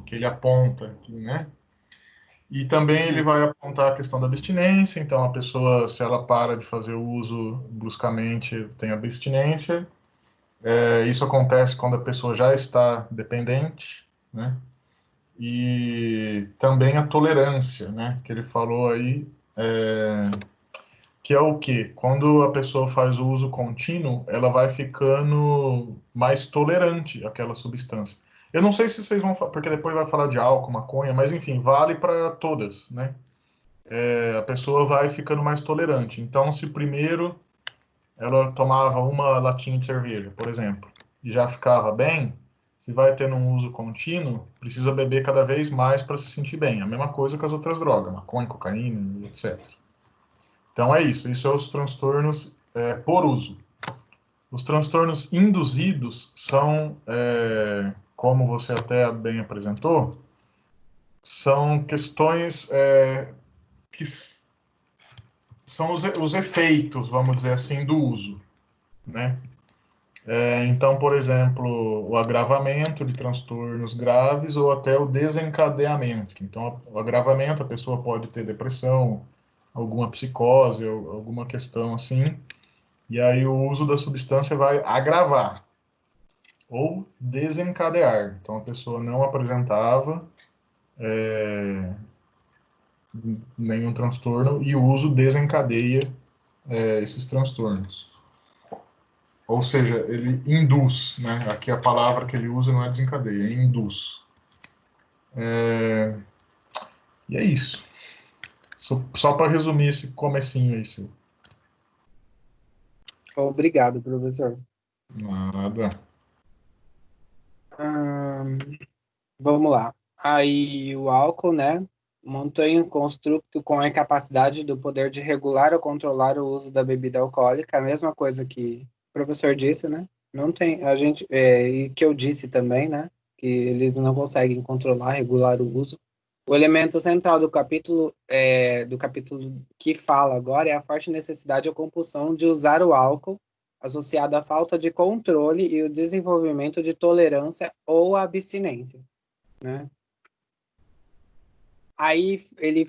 Speaker 1: Que ele aponta aqui, né? E também ele vai apontar a questão da abstinência. Então, a pessoa, se ela para de fazer o uso bruscamente, tem abstinência. Isso acontece quando a pessoa já está dependente, né? E também a tolerância, né? Que ele falou aí, que é o quê? Quando a pessoa faz o uso contínuo, ela vai ficando mais tolerante àquela substância. Eu não sei se vocês vão falar, porque depois vai falar de álcool, maconha, mas enfim, vale para todas, né? A pessoa vai ficando mais tolerante. Então, se primeiro ela tomava uma latinha de cerveja, por exemplo, e já ficava bem, se vai tendo um uso contínuo, precisa beber cada vez mais para se sentir bem. A mesma coisa com as outras drogas, maconha, cocaína, etc. Então é isso. Isso é os transtornos por uso. Os transtornos induzidos são, como você até bem apresentou, são questões que são os efeitos, vamos dizer assim, do uso, né? Então, por exemplo, o agravamento de transtornos graves ou até o desencadeamento. Então, o agravamento, a pessoa pode ter depressão, alguma psicose, alguma questão assim, e aí o uso da substância vai agravar ou desencadear. Então, a pessoa não apresentava nenhum transtorno e o uso desencadeia esses transtornos. Ou seja, ele induz, né? Aqui a palavra que ele usa não é desencadeia, é induz. E é isso. Só para resumir esse comecinho aí, seu.
Speaker 2: Obrigado, professor.
Speaker 1: Nada.
Speaker 2: Hum, Vamos lá. Aí o álcool, né? Mantém um construto com a incapacidade do poder de regular ou controlar o uso da bebida alcoólica, a mesma coisa que o professor disse, né? Não tem, a gente, e que eu disse também, né? Que eles não conseguem controlar, regular o uso. O elemento central do capítulo que fala agora é a forte necessidade ou compulsão de usar o álcool, associado à falta de controle e o desenvolvimento de tolerância ou abstinência, né? Aí ele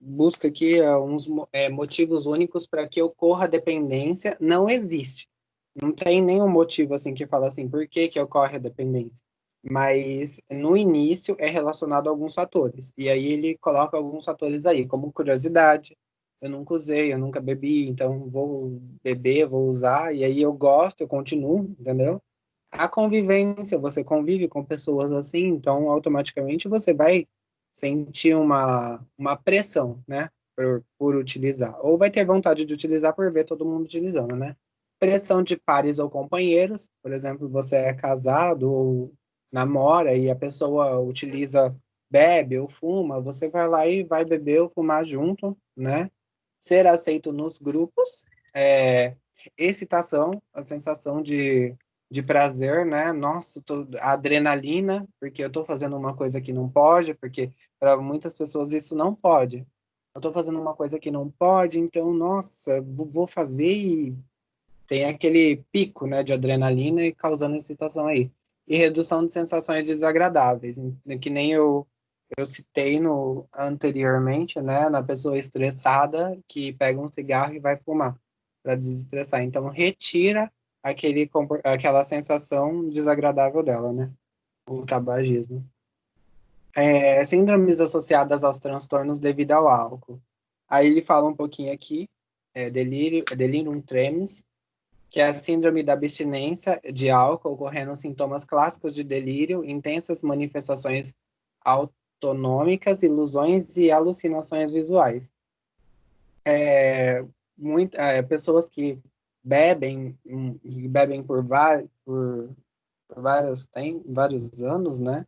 Speaker 2: busca aqui uns motivos únicos para que ocorra a dependência. Não existe. Não tem nenhum motivo assim que fala assim, por que que ocorre a dependência? Mas no início é relacionado a alguns fatores. E aí ele coloca alguns fatores aí, como curiosidade. Eu nunca usei, eu nunca bebi, então vou beber, vou usar, e aí eu gosto, eu continuo, entendeu? A convivência, você convive com pessoas assim, então automaticamente você vai sentir uma pressão, né, por utilizar. Ou vai ter vontade de utilizar por ver todo mundo utilizando, né? Pressão de pares ou companheiros, por exemplo, você é casado ou namora e a pessoa utiliza, bebe ou fuma, você vai lá e vai beber ou fumar junto, né? Ser aceito nos grupos, excitação, a sensação de prazer, né? Nossa, a adrenalina, porque eu tô fazendo uma coisa que não pode, porque para muitas pessoas isso não pode. Eu tô fazendo uma coisa que não pode, então, nossa, vou fazer e tem aquele pico, né, de adrenalina e causando excitação aí. E redução de sensações desagradáveis, que nem eu citei no anteriormente, né, na pessoa estressada que pega um cigarro e vai fumar para desestressar. Então retira aquela sensação desagradável dela, né? O tabagismo. Síndromes associadas aos transtornos devido ao álcool. Aí ele fala um pouquinho aqui, delirium tremens, que é a síndrome da abstinência de álcool, ocorrendo sintomas clássicos de delírio, intensas manifestações autonômicas, ilusões e alucinações visuais. Pessoas que bebem por vários anos, né?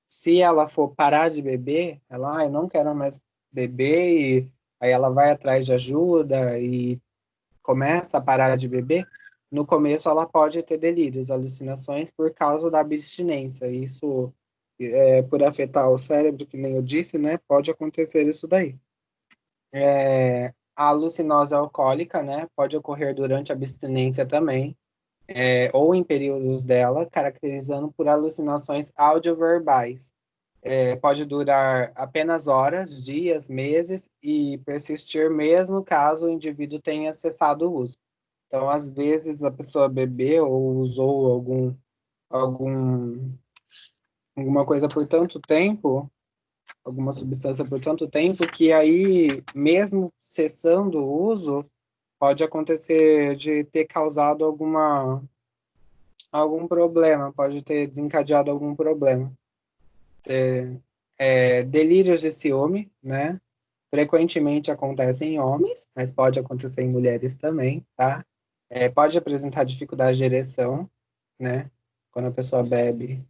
Speaker 2: Se ela for parar de beber, eu não quero mais beber, e aí ela vai atrás de ajuda e começa a parar de beber. No começo ela pode ter delírios, alucinações por causa da abstinência. Isso, por afetar o cérebro, que nem eu disse, né? Pode acontecer isso daí. A alucinose alcoólica, né? Pode ocorrer durante a abstinência também, ou em períodos dela, caracterizando por alucinações audioverbais. Pode durar apenas horas, dias, meses e persistir mesmo caso o indivíduo tenha cessado o uso. Então, às vezes, a pessoa bebeu ou usou algum, alguma coisa por tanto tempo, alguma substância por tanto tempo, que aí, mesmo cessando o uso, pode acontecer de ter causado algum problema, pode ter desencadeado algum problema. Delírios de ciúme, né? Frequentemente acontece em homens, mas pode acontecer em mulheres também, tá? Pode apresentar dificuldade de ereção, né? Quando a pessoa bebe,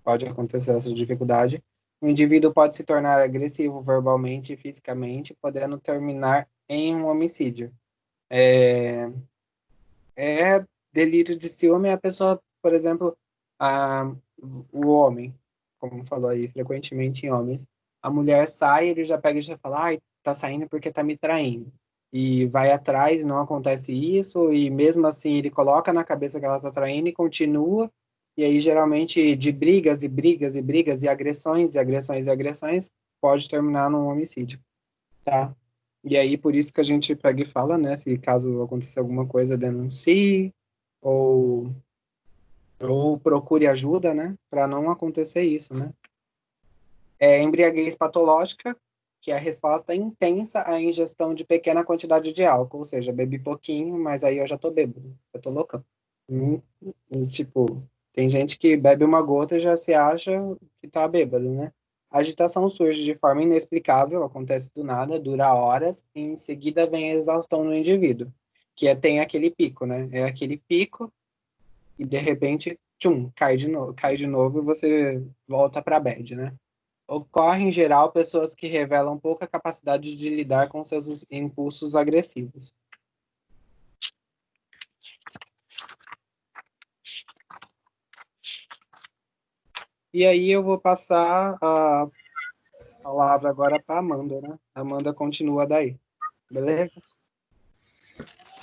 Speaker 2: pode acontecer essa dificuldade. O indivíduo pode se tornar agressivo verbalmente e fisicamente, podendo terminar em um homicídio. É, delírio de ciúme é a pessoa, por exemplo, o homem, como falou aí, frequentemente em homens, a mulher sai, ele já pega e já fala, ai, tá saindo porque tá me traindo. e vai atrás, não acontece isso, e mesmo assim ele coloca na cabeça que ela está traindo e continua, e aí geralmente de brigas e brigas e brigas e agressões e agressões e agressões, pode terminar num homicídio, tá? E aí por isso que a gente pega e fala, né, se caso aconteça alguma coisa, denuncie, ou, ou procure ajuda, né, para não acontecer isso, né? Embriaguez patológica, que é a resposta intensa à ingestão de pequena quantidade de álcool, ou seja, bebi pouquinho, mas aí eu já tô bêbado, eu tô loucão. Tipo, tem gente que bebe uma gota e já se acha que tá bêbado, né? A agitação surge de forma inexplicável, acontece do nada, dura horas, e em seguida vem a exaustão no indivíduo, tem aquele pico, né? É aquele pico e de repente, tchum, cai de novo e você volta pra bad, né? Ocorre, em geral, pessoas que revelam pouca capacidade de lidar com seus impulsos agressivos. E aí eu vou passar a palavra agora para Amanda, né? Amanda continua daí, beleza?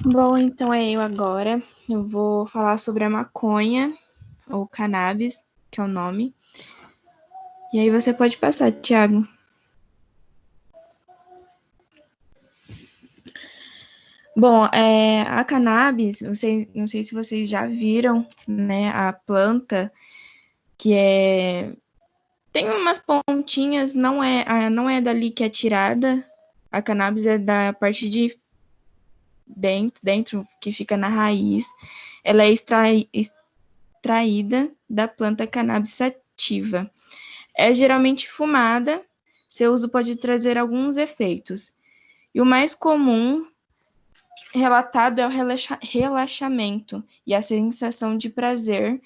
Speaker 4: Bom, então é eu agora. Eu vou falar sobre a maconha, ou cannabis, que é o nome. E aí você pode passar, Thiago. Bom, a cannabis, não sei se vocês já viram, né, a planta, que tem umas pontinhas, não é dali que é tirada, a cannabis é da parte de dentro que fica na raiz, ela é extraída da planta cannabis sativa. É geralmente fumada, seu uso pode trazer alguns efeitos. E o mais comum relatado é o relaxamento e a sensação de prazer,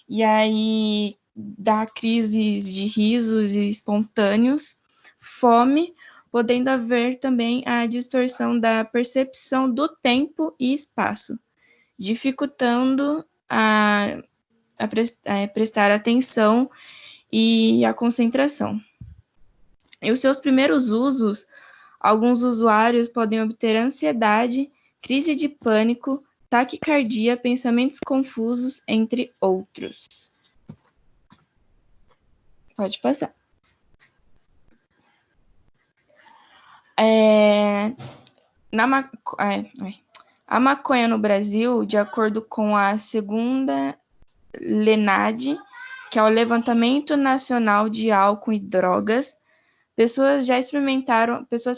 Speaker 4: e aí dá crises de risos espontâneos, fome, podendo haver também a distorção da percepção do tempo e espaço, dificultando a prestar atenção e a concentração. E os seus primeiros usos, alguns usuários podem obter ansiedade, crise de pânico, taquicardia, pensamentos confusos, entre outros. Pode passar. A maconha no Brasil, de acordo com a segunda LENAD, que é o Levantamento Nacional de Álcool e Drogas, pessoas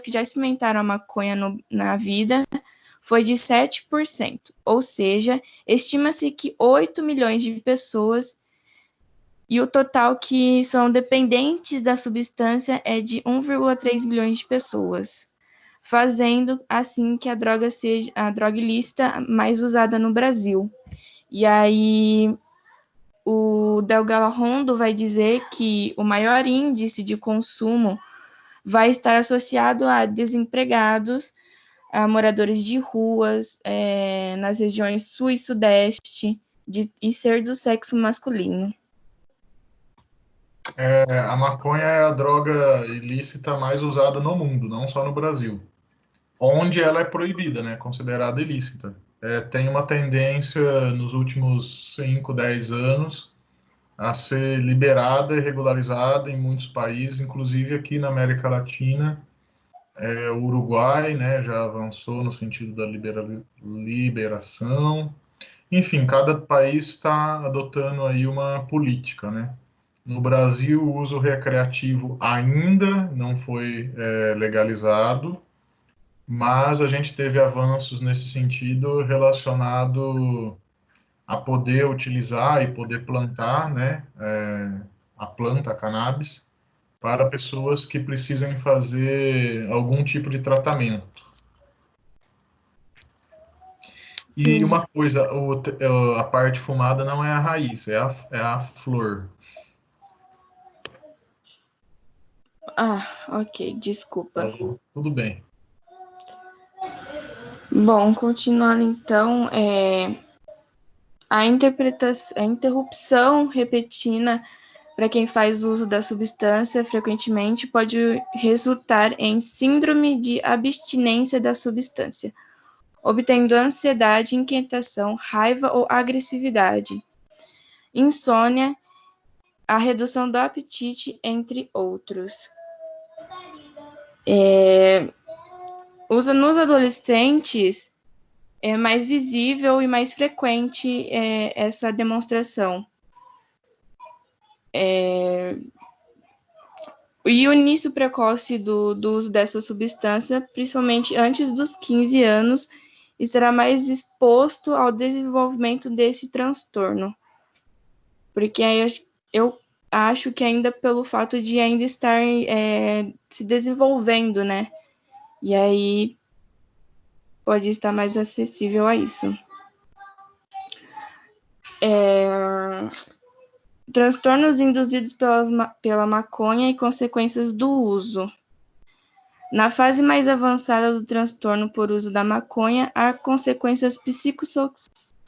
Speaker 4: que já experimentaram a maconha na vida foi de 7%, ou seja, estima-se que 8 milhões de pessoas e o total que são dependentes da substância é de 1,3 milhões de pessoas, fazendo assim que a droga seja a droga ilícita mais usada no Brasil. E aí o Delgado Rondo vai dizer que o maior índice de consumo vai estar associado a desempregados, a moradores de ruas, nas regiões sul e sudeste, e ser do sexo masculino.
Speaker 1: A maconha é a droga ilícita mais usada no mundo, não só no Brasil. Onde ela é proibida, né? Considerada ilícita. Tem uma tendência nos últimos 5, 10 anos a ser liberada e regularizada em muitos países, inclusive aqui na América Latina. O Uruguai, né, já avançou no sentido da liberação. Enfim, cada país está adotando aí uma política, né? No Brasil, o uso recreativo ainda não foi legalizado, mas a gente teve avanços nesse sentido relacionado a poder utilizar e poder plantar, né, a planta a cannabis para pessoas que precisem fazer algum tipo de tratamento. E uma coisa, a parte fumada não é a raiz, é a flor.
Speaker 4: Ok, desculpa.
Speaker 1: Tudo bem.
Speaker 4: Bom, continuando então, a interrupção repentina para quem faz uso da substância frequentemente, pode resultar em síndrome de abstinência da substância, obtendo ansiedade, inquietação, raiva ou agressividade, insônia, a redução do apetite, entre outros. Nos adolescentes, é mais visível e mais frequente essa demonstração. E o início precoce do uso dessa substância, principalmente antes dos 15 anos, e será mais exposto ao desenvolvimento desse transtorno. Porque eu acho que ainda pelo fato de ainda estar se desenvolvendo, né? E aí pode estar mais acessível a isso. Transtornos induzidos pela maconha e consequências do uso. Na fase mais avançada do transtorno por uso da maconha, há consequências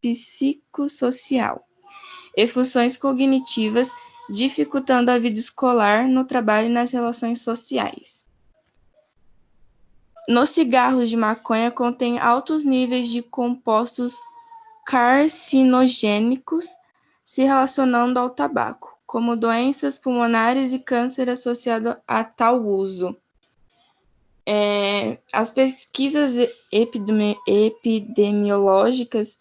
Speaker 4: psicossocial e funções cognitivas, dificultando a vida escolar, no trabalho e nas relações sociais. Nos cigarros de maconha contém altos níveis de compostos carcinogênicos, se relacionando ao tabaco, como doenças pulmonares e câncer associado a tal uso. As pesquisas epidemiológicas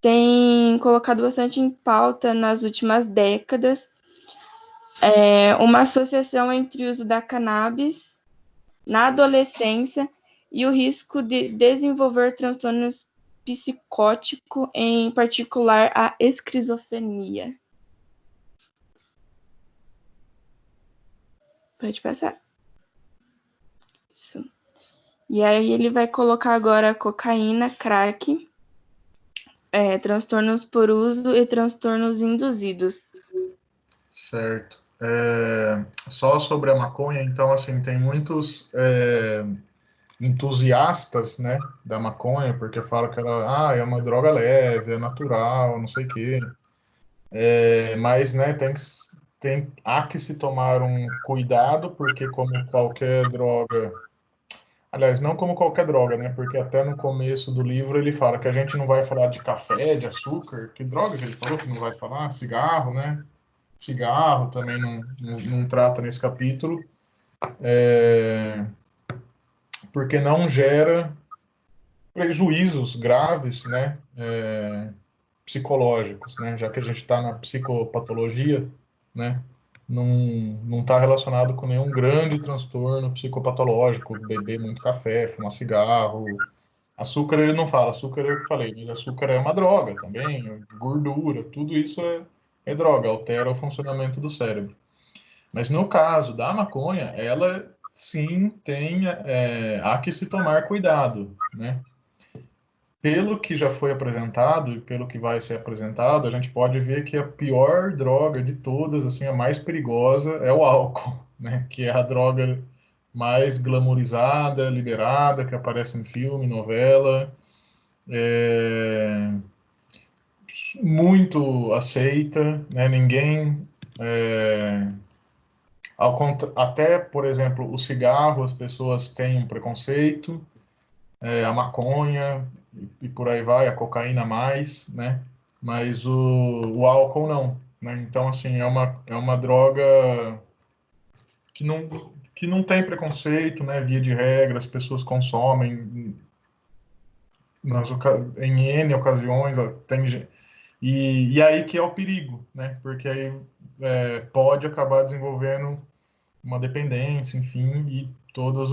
Speaker 4: têm colocado bastante em pauta nas últimas décadas uma associação entre o uso da cannabis na adolescência e o risco de desenvolver transtornos psicóticos, em particular a esquizofrenia. Pode passar. Isso. E aí ele vai colocar agora cocaína, crack, transtornos por uso e transtornos induzidos.
Speaker 1: Certo. Só sobre a maconha, então, assim, tem muitos entusiastas, né, da maconha, porque falam que ela é uma droga leve, é natural, não sei o quê. Mas, né, há que se tomar um cuidado, porque como qualquer droga... Aliás, não como qualquer droga, né, porque até no começo do livro ele fala que a gente não vai falar de café, de açúcar, que droga que ele falou que não vai falar? Cigarro, né? Cigarro também não trata nesse capítulo, porque não gera prejuízos graves, né, psicológicos, né, já que a gente está na psicopatologia, né, não está relacionado com nenhum grande transtorno psicopatológico, beber muito café, fumar cigarro. Açúcar ele não fala, açúcar é o que eu falei, mas açúcar é uma droga também, gordura, tudo isso é droga, altera o funcionamento do cérebro. Mas no caso da maconha, ela sim há que se tomar cuidado, né? Pelo que já foi apresentado e pelo que vai ser apresentado, a gente pode ver que a pior droga de todas, assim, a mais perigosa é o álcool, né? Que é a droga mais glamourizada, liberada, que aparece em filme, novela, muito aceita, né? Ninguém... até, por exemplo, o cigarro, as pessoas têm um preconceito, a maconha e por aí vai, a cocaína mais, né? Mas o álcool não, né? Então, assim, é uma droga que não tem preconceito, né? Via de regra, as pessoas consomem em N ocasiões, e aí que é o perigo, né? Porque aí pode acabar desenvolvendo uma dependência, enfim, e todas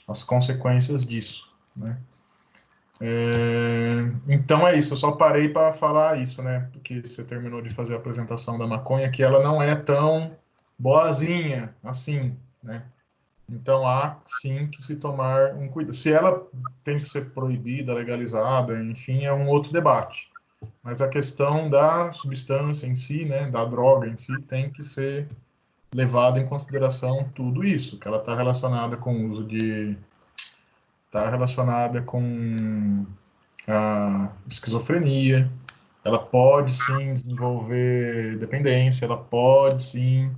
Speaker 1: as consequências disso, né? Então é isso, eu só parei para falar isso, né? Porque você terminou de fazer a apresentação da maconha, que ela não é tão boazinha assim, né? Então há sim que se tomar um cuidado. Se ela tem que ser proibida, legalizada, enfim, é um outro debate. Mas a questão da substância em si, né, da droga em si, tem que ser levado em consideração tudo isso, que ela está relacionada com o uso está relacionada com a esquizofrenia, ela pode sim desenvolver dependência, ela pode sim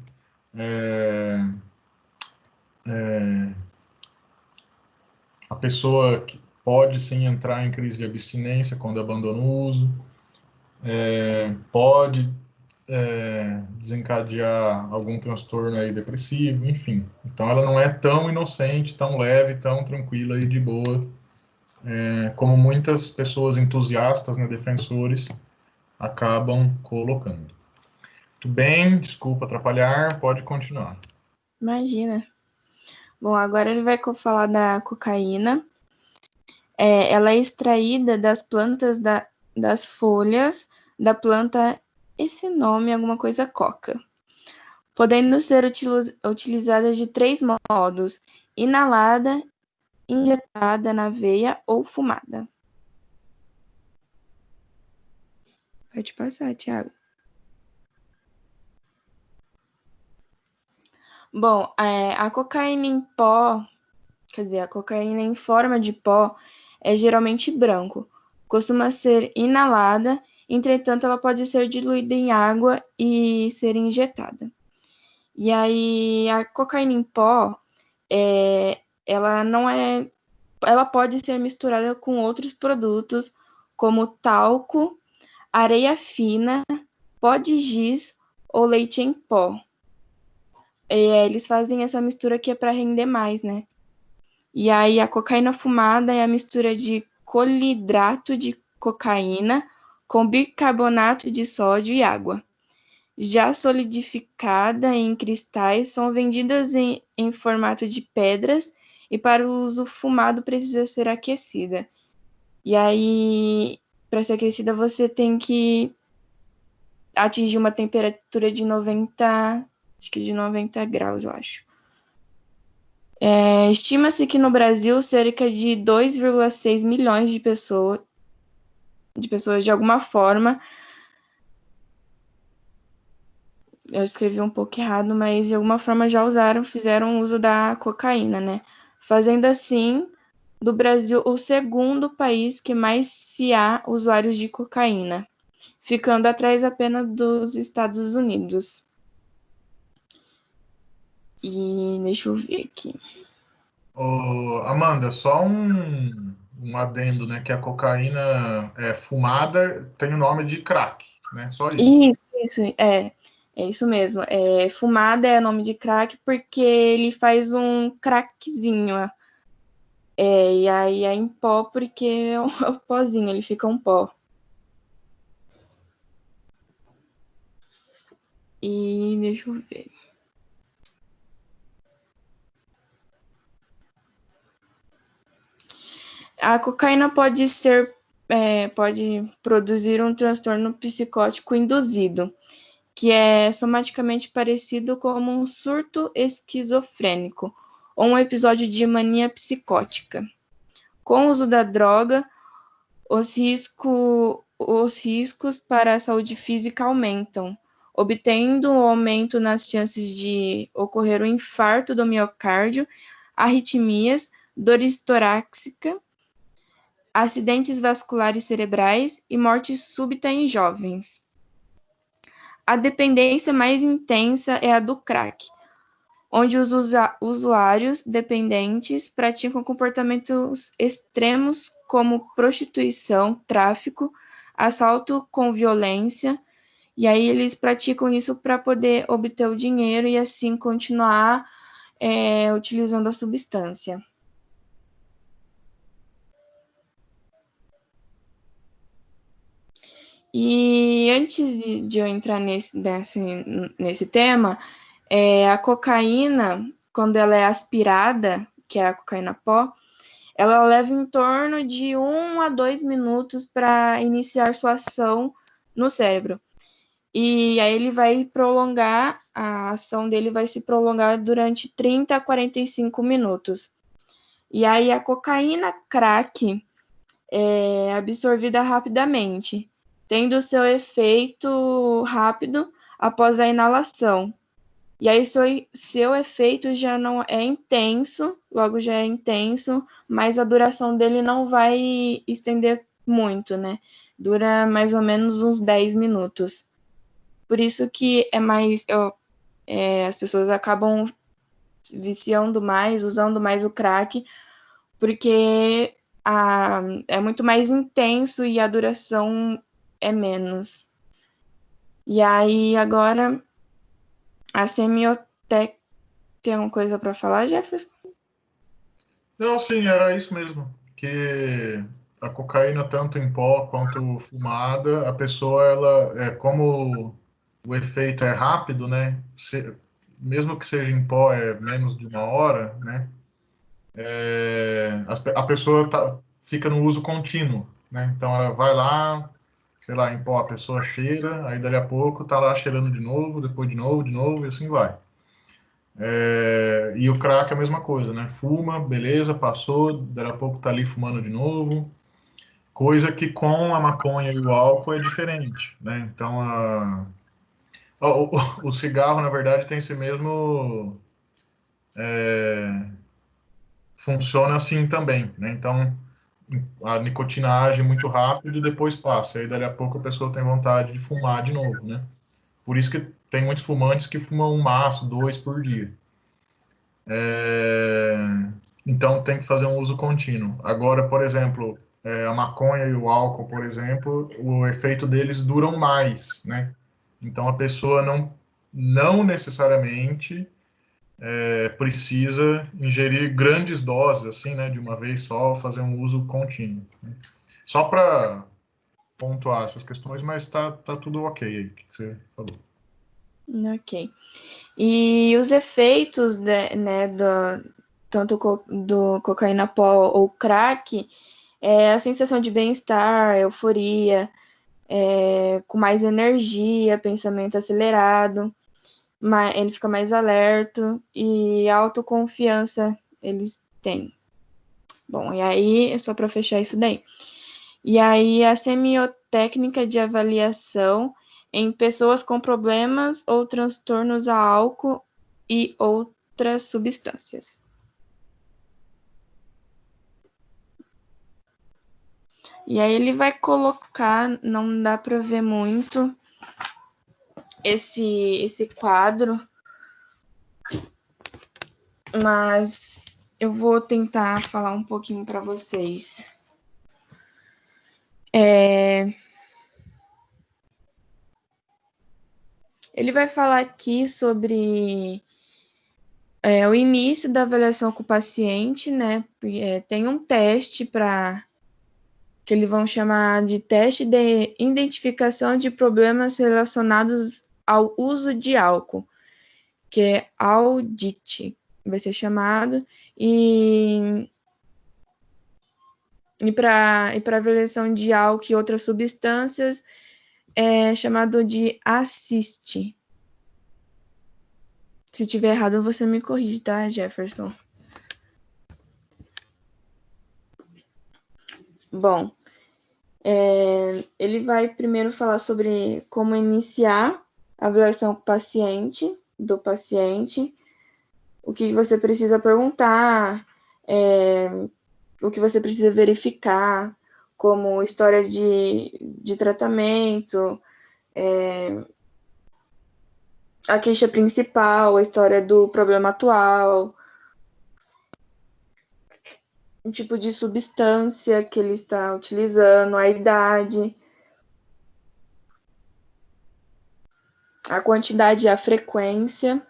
Speaker 1: a pessoa que pode sim entrar em crise de abstinência quando abandona o uso, pode desencadear algum transtorno aí depressivo, enfim. Então ela não é tão inocente, tão leve, tão tranquila e de boa, como muitas pessoas entusiastas, né, defensores, acabam colocando. Muito bem, desculpa atrapalhar, pode continuar.
Speaker 4: Imagina. Bom, agora ele vai falar da cocaína. Ela é extraída das plantas das folhas da planta, esse nome é alguma coisa coca, podendo ser utilizada de 3 modos: inalada, injetada na veia ou fumada. Pode passar, Thiago. Bom, a cocaína em pó, quer dizer, a cocaína em forma de pó é geralmente branco. Costuma ser inalada, entretanto, ela pode ser diluída em água e ser injetada. E aí, a cocaína em pó, ela não é. Ela pode ser misturada com outros produtos, como talco, areia fina, pó de giz ou leite em pó. Eles fazem essa mistura que é para render mais, né? E aí a cocaína fumada é a mistura de colidrato de cocaína com bicarbonato de sódio e água. Já solidificada em cristais, são vendidas em formato de pedras e para o uso fumado precisa ser aquecida. E aí, para ser aquecida, você tem que atingir uma temperatura de 90 graus, eu acho. Estima-se que no Brasil cerca de 2,6 milhões de pessoas de alguma forma, eu escrevi um pouco errado, mas de alguma forma já fizeram uso da cocaína, né? Fazendo assim do Brasil o segundo país que mais se há usuários de cocaína, ficando atrás apenas dos Estados Unidos. E deixa eu ver aqui.
Speaker 1: Amanda, só um adendo, né? Que a cocaína fumada tem o nome de crack, né? Só isso.
Speaker 4: Isso, é isso mesmo. Fumada é nome de crack porque ele faz um crackzinho. E aí é em pó porque é um pozinho, ele fica um pó. E deixa eu ver. A cocaína pode produzir um transtorno psicótico induzido, que é somaticamente parecido como um surto esquizofrênico ou um episódio de mania psicótica. Com o uso da droga, os riscos para a saúde física aumentam, obtendo um aumento nas chances de ocorrer um infarto do miocárdio, arritmias, dores torácica, acidentes vasculares cerebrais e morte súbita em jovens. A dependência mais intensa é a do crack, onde os usuários dependentes praticam comportamentos extremos como prostituição, tráfico, assalto com violência, e aí eles praticam isso para poder obter o dinheiro e assim continuar utilizando a substância. E antes de eu entrar nesse tema, a cocaína, quando ela é aspirada, que é a cocaína pó, ela leva em torno de 1 a 2 minutos para iniciar sua ação no cérebro. E aí ele vai prolongar, a ação dele vai se prolongar durante 30 a 45 minutos. E aí a cocaína crack é absorvida rapidamente, tendo seu efeito rápido após a inalação. E aí seu efeito já não é intenso, logo já é intenso, mas a duração dele não vai estender muito, né? Dura mais ou menos uns 10 minutos. Por isso que as pessoas acabam viciando mais, usando mais o crack, porque é muito mais intenso e a duração é menos. E aí, agora, a Semiotec tem alguma coisa para falar, Jefferson?
Speaker 1: Não, sim, era isso mesmo. Que a cocaína, tanto em pó quanto fumada, a pessoa, como o efeito é rápido, né? Mesmo que seja em pó, é menos de 1 hora, né? A pessoa fica no uso contínuo, né? Então ela vai lá, sei lá, em pó, a pessoa cheira, aí dali a pouco tá lá cheirando de novo, depois de novo, e assim vai. E o crack é a mesma coisa, né? Fuma, beleza, passou, daqui a pouco tá ali fumando de novo. Coisa que com a maconha e o álcool é diferente, né? Então, o cigarro, na verdade, tem esse mesmo... funciona assim também, né? Então, a nicotina age muito rápido e depois passa. E aí, dali a pouco, a pessoa tem vontade de fumar de novo, né? Por isso que tem muitos fumantes que fumam um maço, 2 por dia. Então tem que fazer um uso contínuo. Agora, por exemplo, a maconha e o álcool, por exemplo, o efeito deles duram mais, né? Então a pessoa não necessariamente precisa ingerir grandes doses, assim, né, de uma vez só, fazer um uso contínuo, né? Só para pontuar essas questões, mas tá tudo ok aí, o que você falou.
Speaker 4: Ok. E os efeitos, né, tanto do cocaína pó ou crack, a sensação de bem-estar, euforia, com mais energia, pensamento acelerado, ele fica mais alerta e autoconfiança eles têm. Bom, e aí, é só para fechar isso daí. E aí, a semiotécnica de avaliação em pessoas com problemas ou transtornos a álcool e outras substâncias. E aí ele vai colocar, não dá para ver muito esse quadro, mas eu vou tentar falar um pouquinho para vocês. Ele vai falar aqui sobre o início da avaliação com o paciente, né? Tem um teste que eles vão chamar de teste de identificação de problemas relacionados ao uso de álcool, que é AUDIT, vai ser chamado, e para avaliação de álcool e outras substâncias é chamado de ASSIST. Se tiver errado, você me corrige, tá, Jefferson? Bom, ele vai primeiro falar sobre como iniciar a avaliação do paciente, o que você precisa perguntar, o que você precisa verificar, como história de tratamento, a queixa principal, a história do problema atual, o tipo de substância que ele está utilizando, a idade, a quantidade e a frequência.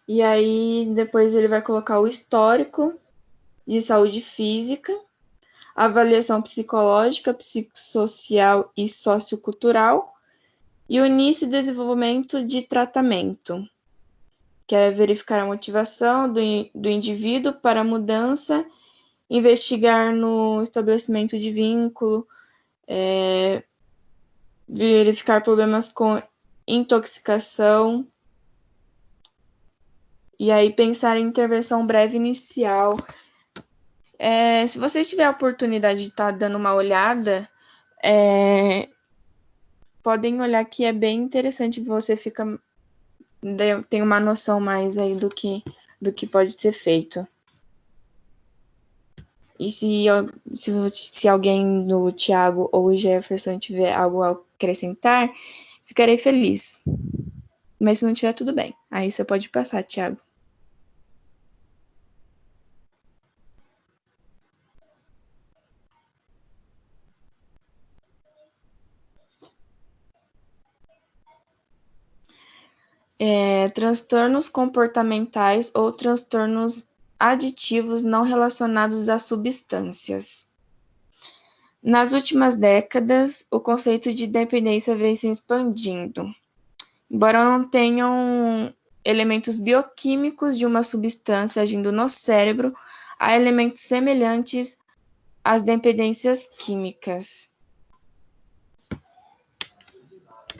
Speaker 4: E aí, depois ele vai colocar o histórico de saúde física, avaliação psicológica, psicossocial e sociocultural, e o início e desenvolvimento de tratamento, que é verificar a motivação do indivíduo para a mudança, investigar no estabelecimento de vínculo, verificar problemas com intoxicação, e aí pensar em intervenção breve inicial. Se vocês tiverem a oportunidade de estar dando uma olhada, podem olhar que é bem interessante, você tem uma noção mais aí do que pode ser feito. E se alguém no Thiago ou o Jefferson tiver algo a acrescentar, ficarei feliz. Mas se não tiver, tudo bem. Aí você pode passar, Thiago. Transtornos comportamentais ou transtornos aditivos não relacionados a substâncias. Nas últimas décadas, o conceito de dependência vem se expandindo. Embora não tenham elementos bioquímicos de uma substância agindo no cérebro, há elementos semelhantes às dependências químicas.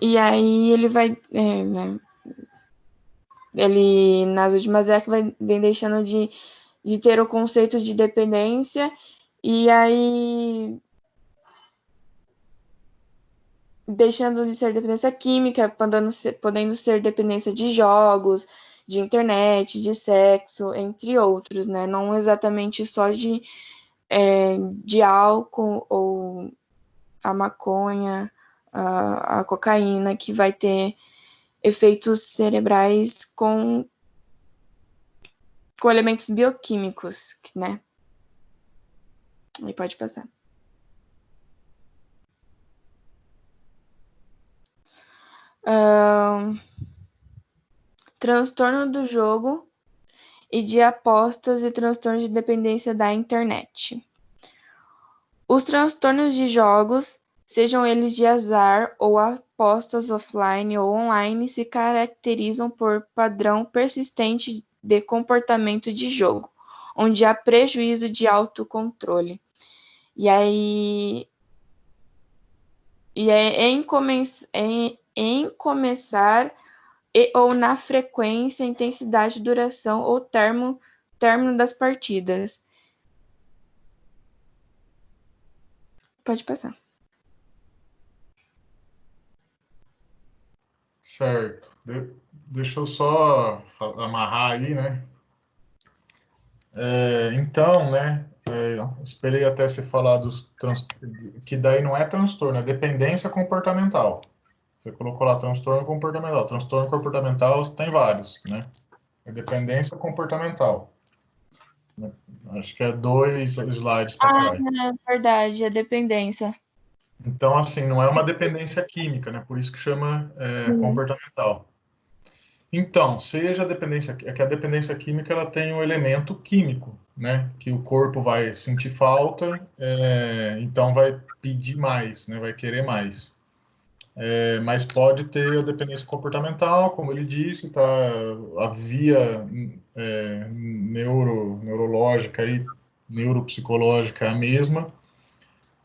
Speaker 4: E aí ele vai... Ele, nas últimas décadas, vem deixando de ter o conceito de dependência, e aí deixando de ser dependência química, podendo ser dependência de jogos, de internet, de sexo, entre outros, né? Não exatamente só de álcool ou a maconha, a cocaína, que vai ter efeitos cerebrais com elementos bioquímicos, né? Aí pode passar. Transtorno do jogo e de apostas e transtornos de dependência da internet. Os transtornos de jogos, sejam eles de azar ou apostas offline ou online, se caracterizam por padrão persistente de comportamento de jogo, onde há prejuízo de autocontrole. E aí em começar ou na frequência, intensidade, duração ou término das partidas. Pode passar.
Speaker 1: Certo. Deixa eu só amarrar aí, né? Então, né? Esperei até você falar que daí não é transtorno, é dependência comportamental. Você colocou lá transtorno comportamental. Transtorno comportamental tem vários, né? É dependência comportamental. Acho que é 2 slides para trás.
Speaker 4: É verdade, é dependência.
Speaker 1: Então, assim, não é uma dependência química, né? Por isso que chama comportamental. Então, seja a dependência, é que a dependência química ela tem um elemento químico, né? Que o corpo vai sentir falta, então vai pedir mais, né? Vai querer mais. Mas pode ter a dependência comportamental, como ele disse, tá? A via neurológica e neuropsicológica é a mesma,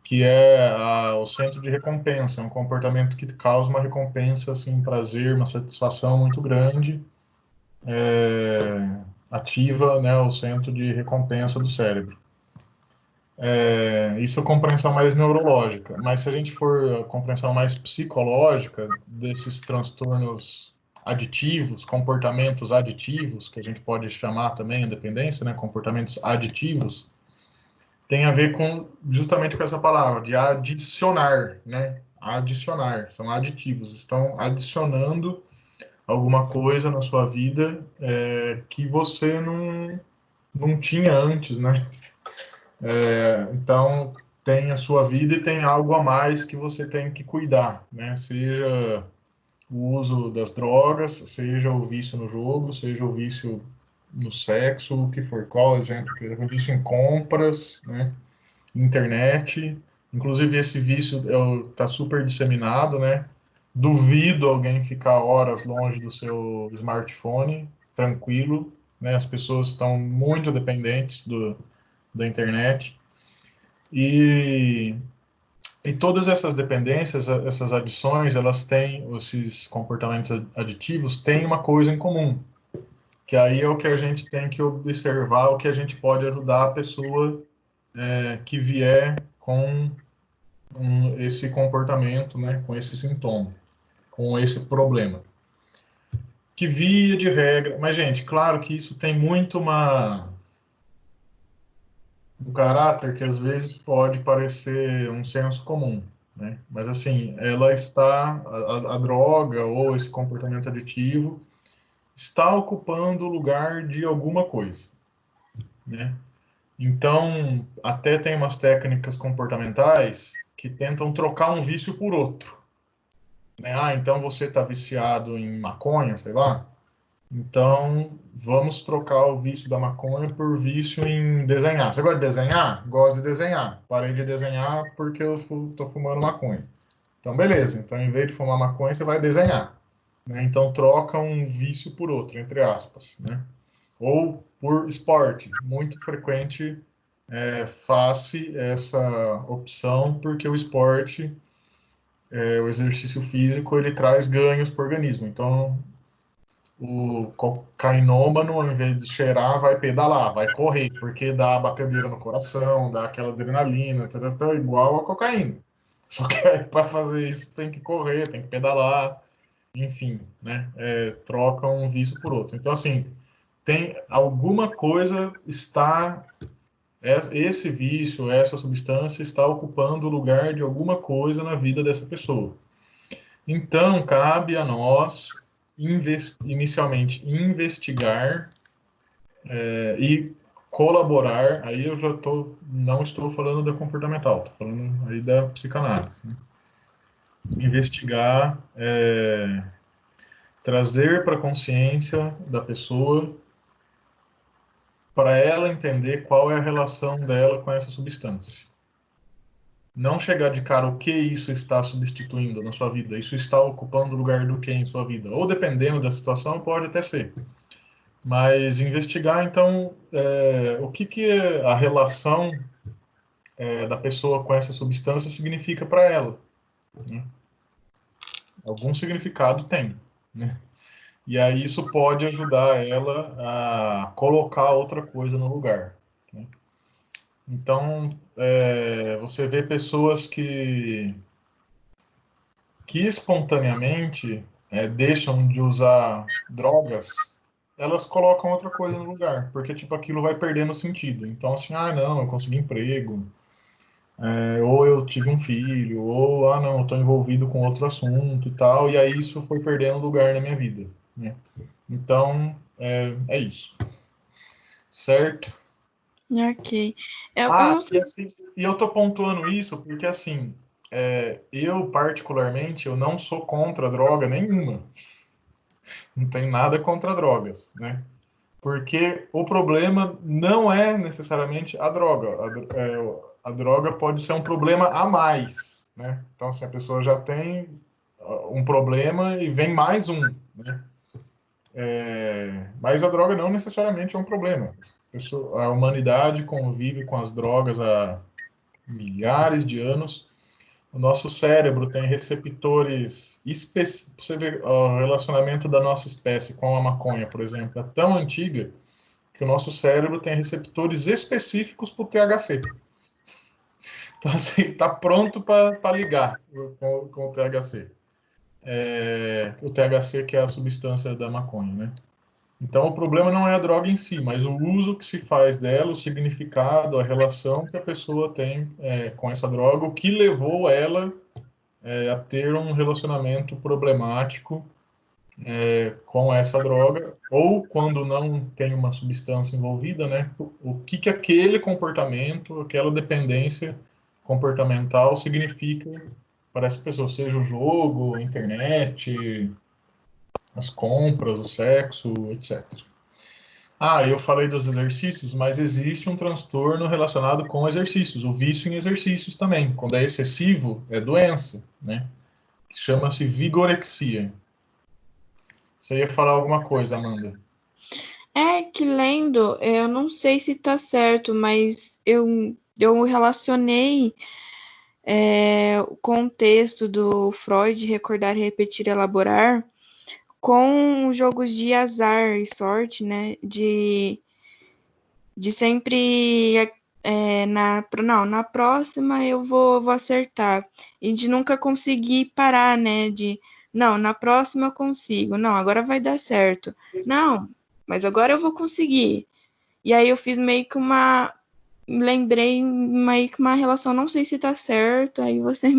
Speaker 1: que é o centro de recompensa, é um comportamento que causa uma recompensa, assim, um prazer, uma satisfação muito grande, ativa, né, o centro de recompensa do cérebro. Isso é compreensão mais neurológica, mas se a gente for a compreensão mais psicológica desses transtornos aditivos, comportamentos aditivos, que a gente pode chamar também a dependência, né, comportamentos aditivos, tem a ver justamente com essa palavra, de adicionar, né? Adicionar, são aditivos, estão adicionando alguma coisa na sua vida que você não tinha antes, né? Então, tem a sua vida e tem algo a mais que você tem que cuidar, né? Seja o uso das drogas, seja o vício no jogo, seja o vício no sexo, o que for. Qual exemplo? O vício em compras, né? Internet, inclusive esse vício está super disseminado, né? Duvido alguém ficar horas longe do seu smartphone, tranquilo, né? As pessoas estão muito dependentes da internet e todas essas dependências, essas adições, elas têm, esses comportamentos aditivos têm uma coisa em comum, que aí é o que a gente tem que observar, o que a gente pode ajudar a pessoa que vier com esse comportamento, né, com esse sintoma, com esse problema. Que via de regra, mas gente, claro que isso tem muito do caráter que às vezes pode parecer um senso comum, né? Mas assim, ela está, a droga ou esse comportamento aditivo está ocupando o lugar de alguma coisa, né? Então, até tem umas técnicas comportamentais que tentam trocar um vício por outro, né? Ah, então você está viciado em maconha, sei lá. Então, vamos trocar o vício da maconha por vício em desenhar. Você gosta de desenhar? Gosto de desenhar. Parei de desenhar porque eu estou fumando maconha. Então, beleza. Então, em vez de fumar maconha, você vai desenhar, né? Então, troca um vício por outro, entre aspas, né? Ou por esporte. Muito frequente face essa opção porque o esporte, o exercício físico, ele traz ganhos para o organismo. Então, o cocainômano, ao invés de cheirar, vai pedalar, vai correr, porque dá a batedeira no coração, dá aquela adrenalina, igual a cocaína. Só que para fazer isso tem que correr, tem que pedalar, enfim, né? Troca um vício por outro. Então, assim, tem alguma coisa está esse vício, essa substância está ocupando o lugar de alguma coisa na vida dessa pessoa. Então, cabe a nós, inicialmente, investigar e colaborar. Aí eu já não estou falando da comportamental, estou falando aí da psicanálise, né? Investigar, trazer para a consciência da pessoa, para ela entender qual é a relação dela com essa substância. Não chegar de cara o que isso está substituindo na sua vida, isso está ocupando o lugar do que em sua vida. Ou dependendo da situação, pode até ser. Mas investigar, então, o que a relação da pessoa com essa substância significa para ela, né? Algum significado tem, né? E aí isso pode ajudar ela a colocar outra coisa no lugar, né? Então, você vê pessoas que espontaneamente deixam de usar drogas, elas colocam outra coisa no lugar, porque tipo aquilo vai perdendo sentido. Então assim, ah não, eu consegui emprego, ou eu tive um filho, ou ah não, eu estou envolvido com outro assunto e tal, e aí isso foi perdendo lugar na minha vida, né? Então é isso, certo?
Speaker 4: Ok. Eu
Speaker 1: Ah,
Speaker 4: não
Speaker 1: e
Speaker 4: sei.
Speaker 1: assim, e eu tô pontuando isso porque assim, eu particularmente eu não sou contra droga nenhuma. Não tem nada contra drogas, né? Porque o problema não é necessariamente a droga. A droga pode ser um problema a mais, né? Então, assim, a pessoa já tem um problema e vem mais um, né? Mas a droga não necessariamente é um problema. A humanidade convive com as drogas há milhares de anos. O nosso cérebro tem receptores específicos. Você vê o relacionamento da nossa espécie com a maconha, por exemplo, é tão antiga que o nosso cérebro tem receptores específicos para o THC. Então, assim, está pronto para ligar com o THC. O THC que é a substância da maconha, né? Então, o problema não é a droga em si, mas o uso que se faz dela, o significado, a relação que a pessoa tem com essa droga, o que levou ela a ter um relacionamento problemático com essa droga, ou quando não tem uma substância envolvida, né? O que aquele comportamento, aquela dependência comportamental significa para essa pessoa, seja o jogo, a internet, as compras, o sexo, etc. Ah, eu falei dos exercícios, mas existe um transtorno relacionado com exercícios, o vício em exercícios também. Quando é excessivo, é doença, né? Chama-se vigorexia. Você ia falar alguma coisa, Amanda?
Speaker 4: É que lendo, eu não sei se tá certo, mas eu relacionei o contexto do Freud, recordar, repetir, elaborar, com os jogos de azar e sorte, né? De sempre na próxima eu vou acertar. E de nunca conseguir parar, né? Não, na próxima eu consigo. Não, agora vai dar certo. Não, mas agora eu vou conseguir. E aí eu fiz meio que lembrei meio que uma relação, não sei se tá certo, aí você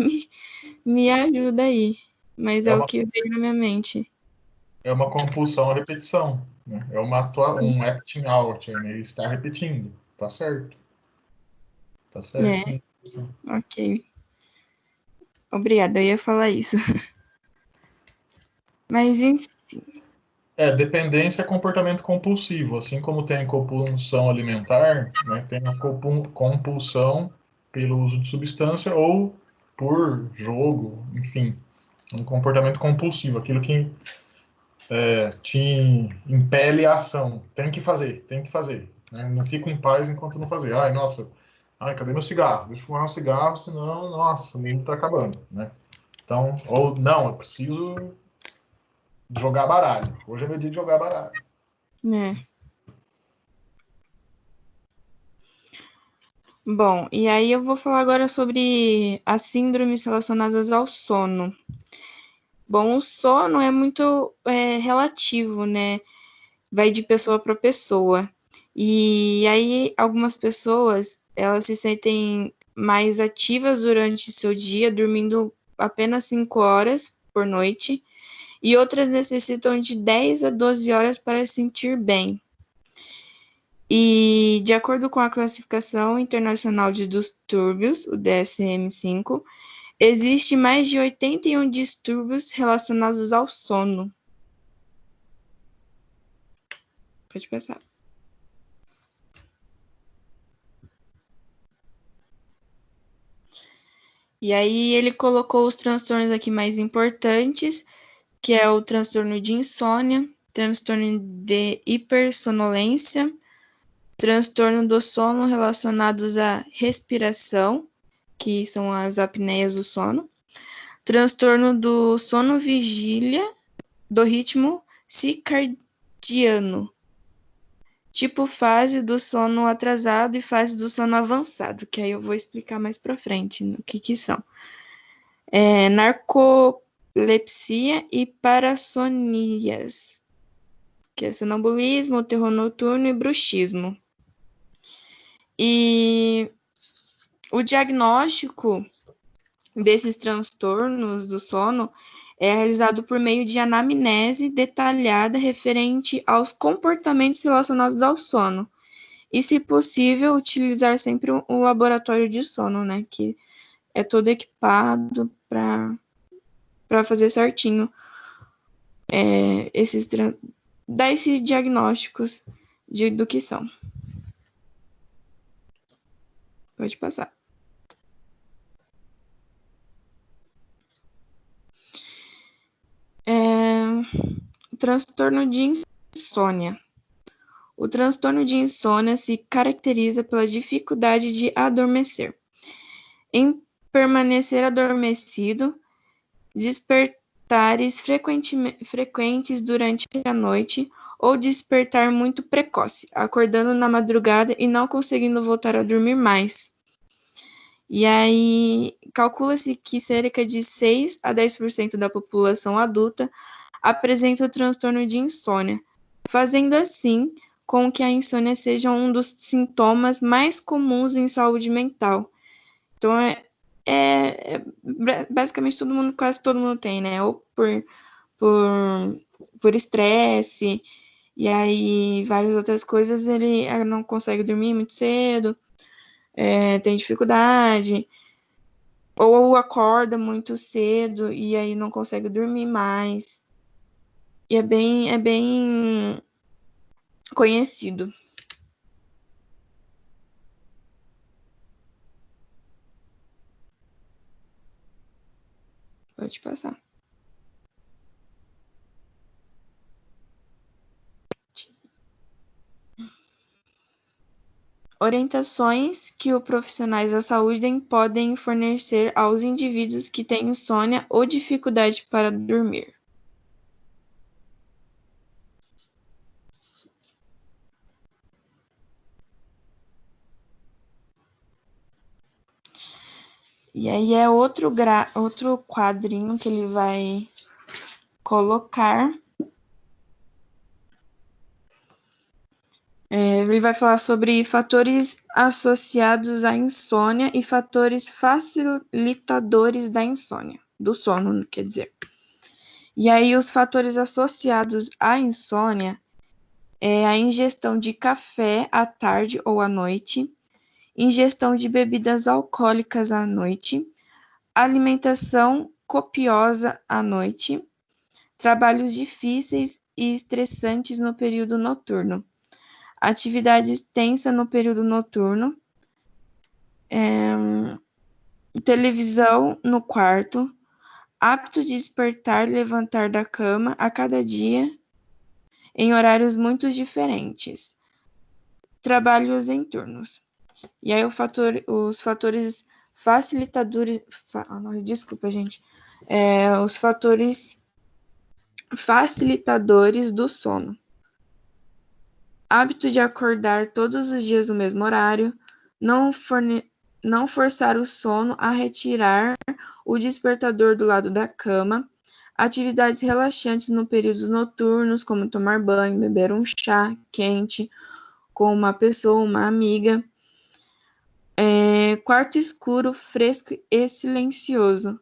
Speaker 4: me ajuda aí. Mas
Speaker 1: É
Speaker 4: é o
Speaker 1: uma,
Speaker 4: que veio na minha mente.
Speaker 1: é uma compulsão à repetição, né? É um acting out, né? Ele está repetindo. Tá certo. Tá certo,
Speaker 4: É,
Speaker 1: sim.
Speaker 4: ok. Obrigada, eu ia falar isso. Mas, enfim,
Speaker 1: Dependência é comportamento compulsivo, assim como tem compulsão alimentar, né, tem a compulsão pelo uso de substância ou por jogo, enfim, um comportamento compulsivo, aquilo que te impele a ação, tem que fazer, né, não fico em paz enquanto não fazer. Ai, nossa, ai, cadê meu cigarro? Deixa eu fumar um cigarro, senão, nossa, o mundo está acabando, né? Então, ou não, eu preciso jogar baralho. Hoje é meu dia de jogar baralho.
Speaker 4: né? Bom, e aí eu vou falar agora sobre as síndromes relacionadas ao sono. Bom, o sono é muito relativo, né? Vai de pessoa para pessoa. E aí algumas pessoas, elas se sentem mais ativas durante seu dia, dormindo apenas 5 horas por noite, e outras necessitam de 10 a 12 horas para se sentir bem. E, de acordo com a Classificação Internacional de Distúrbios, o DSM-5, existe mais de 81 distúrbios relacionados ao sono. Pode passar. E aí ele colocou os transtornos aqui mais importantes, que é o transtorno de insônia, transtorno de hipersonolência, transtorno do sono relacionados à respiração, que são as apneias do sono, transtorno do sono vigília, do ritmo circadiano, tipo fase do sono atrasado e fase do sono avançado, que aí eu vou explicar mais para frente o que são. Narcolepsia e parassonias, que é sonambulismo, terror noturno e bruxismo. E o diagnóstico desses transtornos do sono é realizado por meio de anamnese detalhada referente aos comportamentos relacionados ao sono. E, se possível, utilizar sempre o laboratório de sono, né? Que é todo equipado para fazer certinho dar esses diagnósticos do que são. Pode passar. Transtorno de insônia. O transtorno de insônia se caracteriza pela dificuldade de adormecer, em permanecer adormecido, despertares frequentes durante a noite ou despertar muito precoce, acordando na madrugada e não conseguindo voltar a dormir mais. E aí, calcula-se que cerca de 6 a 10% da população adulta apresenta o transtorno de insônia, fazendo assim com que a insônia seja um dos sintomas mais comuns em saúde mental. Então, basicamente quase todo mundo tem, né? Ou por estresse, e aí várias outras coisas, ele não consegue dormir muito cedo, tem dificuldade, ou acorda muito cedo e aí não consegue dormir mais. E é bem conhecido. Pode passar. Orientações que os profissionais da saúde podem fornecer aos indivíduos que têm insônia ou dificuldade para dormir. E aí é outro quadrinho que ele vai colocar, Ele vai falar sobre fatores associados à insônia e fatores facilitadores da insônia, do sono, quer dizer. E aí, os fatores associados à insônia é a ingestão de café à tarde ou à noite, ingestão de bebidas alcoólicas à noite, alimentação copiosa à noite, trabalhos difíceis e estressantes no período noturno, atividade extensa no período noturno, televisão no quarto, hábito de despertar e levantar da cama a cada dia em horários muito diferentes, trabalhos em turnos. E aí os fatores facilitadores, desculpa, gente, os fatores facilitadores do sono. Hábito de acordar todos os dias no mesmo horário, não forçar o sono a retirar o despertador do lado da cama, atividades relaxantes no períodos noturnos, como tomar banho, beber um chá quente com uma pessoa, uma amiga, quarto escuro, fresco e silencioso,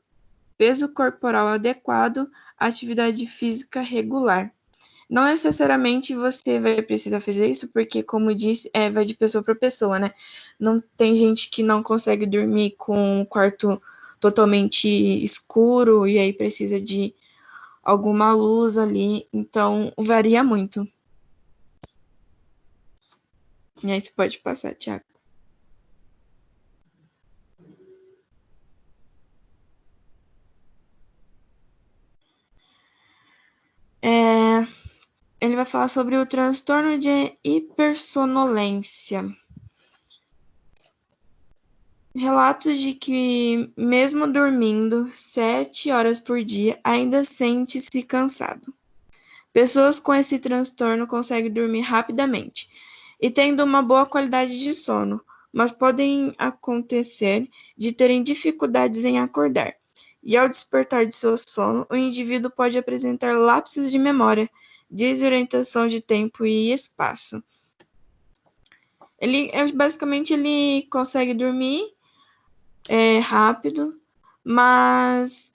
Speaker 4: peso corporal adequado, atividade física regular. Não necessariamente você vai precisar fazer isso, porque, como disse, vai de pessoa para pessoa, né? Não tem gente que não consegue dormir com o quarto totalmente escuro e aí precisa de alguma luz ali, então varia muito. E aí você pode passar, Thiago. Ele vai falar sobre o transtorno de hipersonolência. Relatos de que, mesmo dormindo 7 horas por dia, ainda sente-se cansado. Pessoas com esse transtorno conseguem dormir rapidamente e tendo uma boa qualidade de sono, mas podem acontecer de terem dificuldades em acordar. E ao despertar de seu sono, o indivíduo pode apresentar lapsos de memória, desorientação de tempo e espaço. Basicamente, ele consegue dormir rápido, mas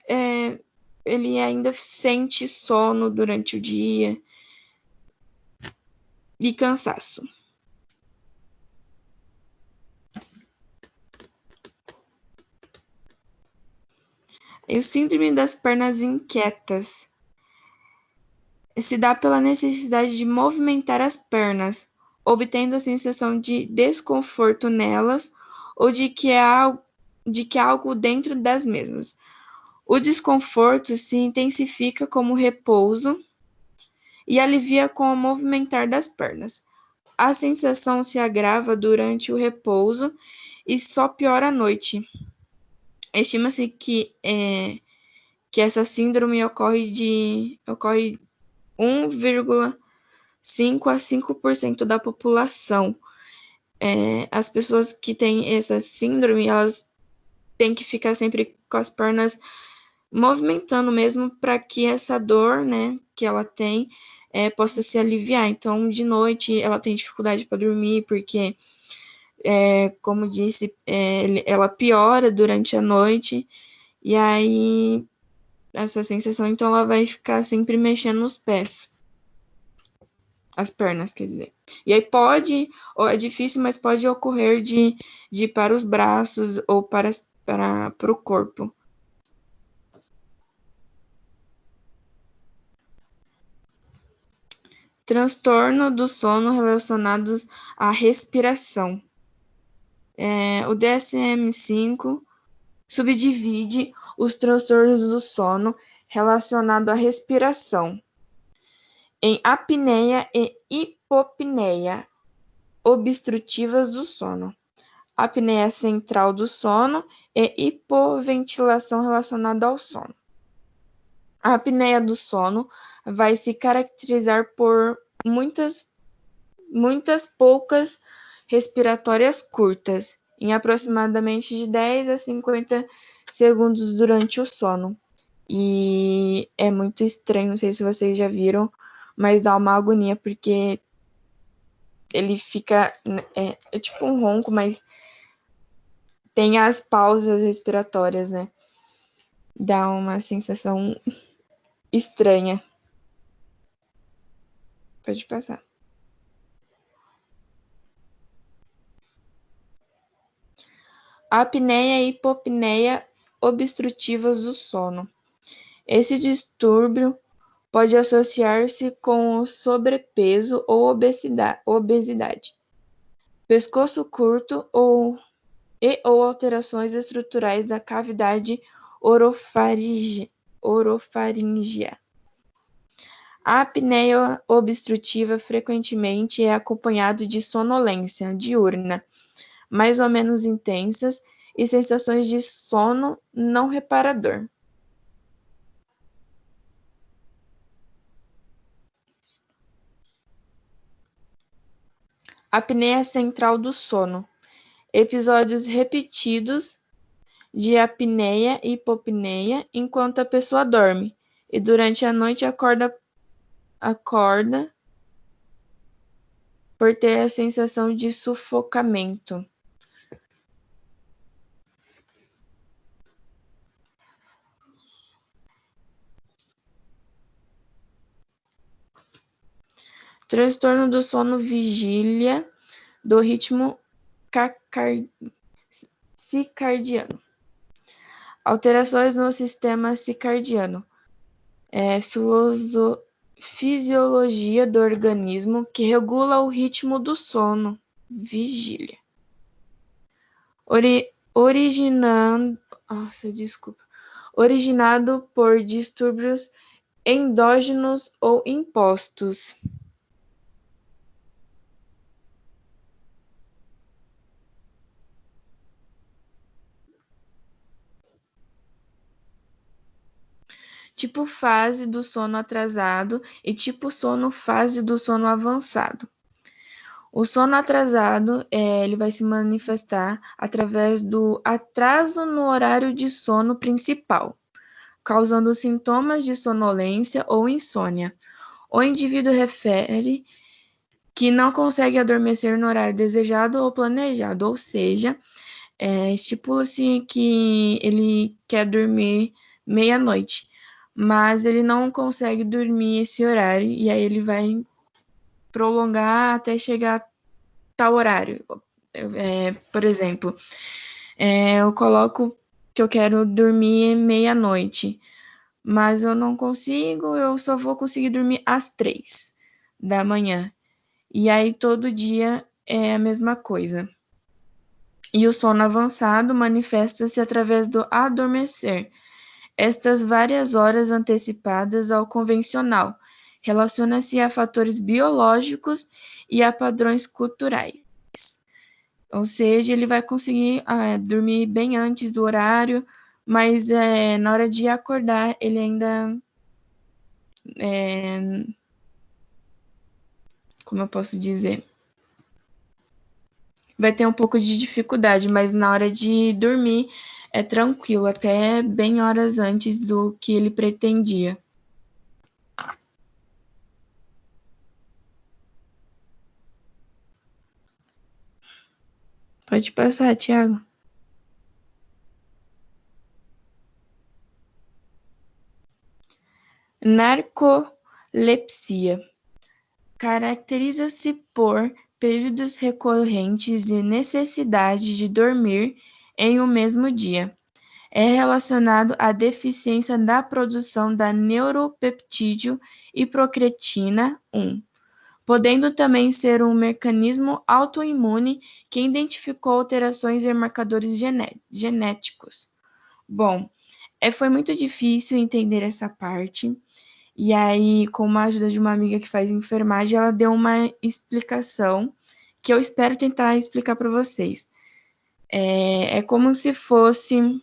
Speaker 4: ele ainda sente sono durante o dia e cansaço. E o síndrome das pernas inquietas se dá pela necessidade de movimentar as pernas, obtendo a sensação de desconforto nelas ou de que há algo dentro das mesmas. O desconforto se intensifica com o repouso e alivia com o movimentar das pernas. A sensação se agrava durante o repouso e só piora à noite. Estima-se que essa síndrome ocorre 1,5 a 5% da população. As pessoas que têm essa síndrome, elas têm que ficar sempre com as pernas movimentando mesmo para que essa dor, né, que ela tem, possa se aliviar. Então, de noite, ela tem dificuldade para dormir, porque, como disse, ela piora durante a noite, e aí essa sensação, então, ela vai ficar sempre mexendo nos pés. As pernas, quer dizer. E aí ou é difícil, mas pode ocorrer de ir para os braços ou para o corpo. Transtorno do sono relacionados à respiração. O DSM-5 subdivide os transtornos do sono relacionados à respiração em apneia e hipopneia obstrutivas do sono, apneia central do sono e hipoventilação relacionada ao sono. A apneia do sono vai se caracterizar por muitas poucas respiratórias curtas, em aproximadamente de 10 a 50 segundos durante o sono. E é muito estranho, não sei se vocês já viram, mas dá uma agonia, porque ele fica, é tipo um ronco, mas tem as pausas respiratórias, né? Dá uma sensação estranha. Pode passar. Apneia e hipopneia obstrutivas do sono. Esse distúrbio pode associar-se com o sobrepeso ou obesidade, pescoço curto ou alterações estruturais da cavidade orofaríngea. A apneia obstrutiva frequentemente é acompanhada de sonolência diurna, mais ou menos intensas, e sensações de sono não reparador. Apneia central do sono. Episódios repetidos de apneia e hipopneia enquanto a pessoa dorme, e durante a noite acorda por ter a sensação de sufocamento. Transtorno do sono vigília do ritmo circadiano. Alterações no sistema circadiano. Fisiologia do organismo que regula o ritmo do sono. Vigília. Originado por distúrbios endógenos ou impostos. Tipo fase do sono atrasado e tipo sono fase do sono avançado. O sono atrasado ele vai se manifestar através do atraso no horário de sono principal, causando sintomas de sonolência ou insônia. O indivíduo refere que não consegue adormecer no horário desejado ou planejado, ou seja, estipula-se que ele quer dormir meia-noite, mas ele não consegue dormir esse horário, e aí ele vai prolongar até chegar a tal horário. Por exemplo, eu coloco que eu quero dormir meia-noite, mas eu não consigo, eu só vou conseguir dormir às 3 da manhã. E aí todo dia é a mesma coisa. E o sono avançado manifesta-se através do adormecer. Estas várias horas antecipadas ao convencional relaciona-se a fatores biológicos e a padrões culturais. Ou seja, ele vai conseguir dormir bem antes do horário, mas na hora de acordar, ele ainda... como eu posso dizer? Vai ter um pouco de dificuldade, mas na hora de dormir é tranquilo, até bem horas antes do que ele pretendia. Pode passar, Thiago. Narcolepsia. Caracteriza-se por períodos recorrentes de necessidade de dormir em um mesmo dia. É relacionado à deficiência da produção da neuropeptídeo hipocretina 1, podendo também ser um mecanismo autoimune que identificou alterações em marcadores genéticos. Bom, foi muito difícil entender essa parte. E aí, com a ajuda de uma amiga que faz enfermagem, ela deu uma explicação que eu espero tentar explicar para vocês. É como se fosse,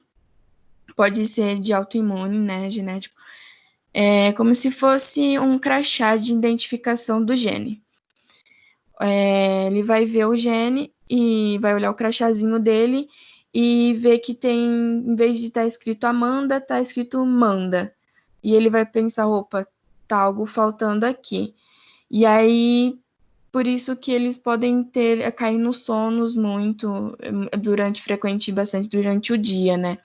Speaker 4: pode ser de autoimune, né, genético, como se fosse um crachá de identificação do gene. Ele vai ver o gene e vai olhar o crachazinho dele e ver que tem, em vez de estar escrito Amanda, está escrito Manda. E ele vai pensar, opa, tá algo faltando aqui. E aí por isso que eles podem cair nos sonos muito bastante durante o dia, né?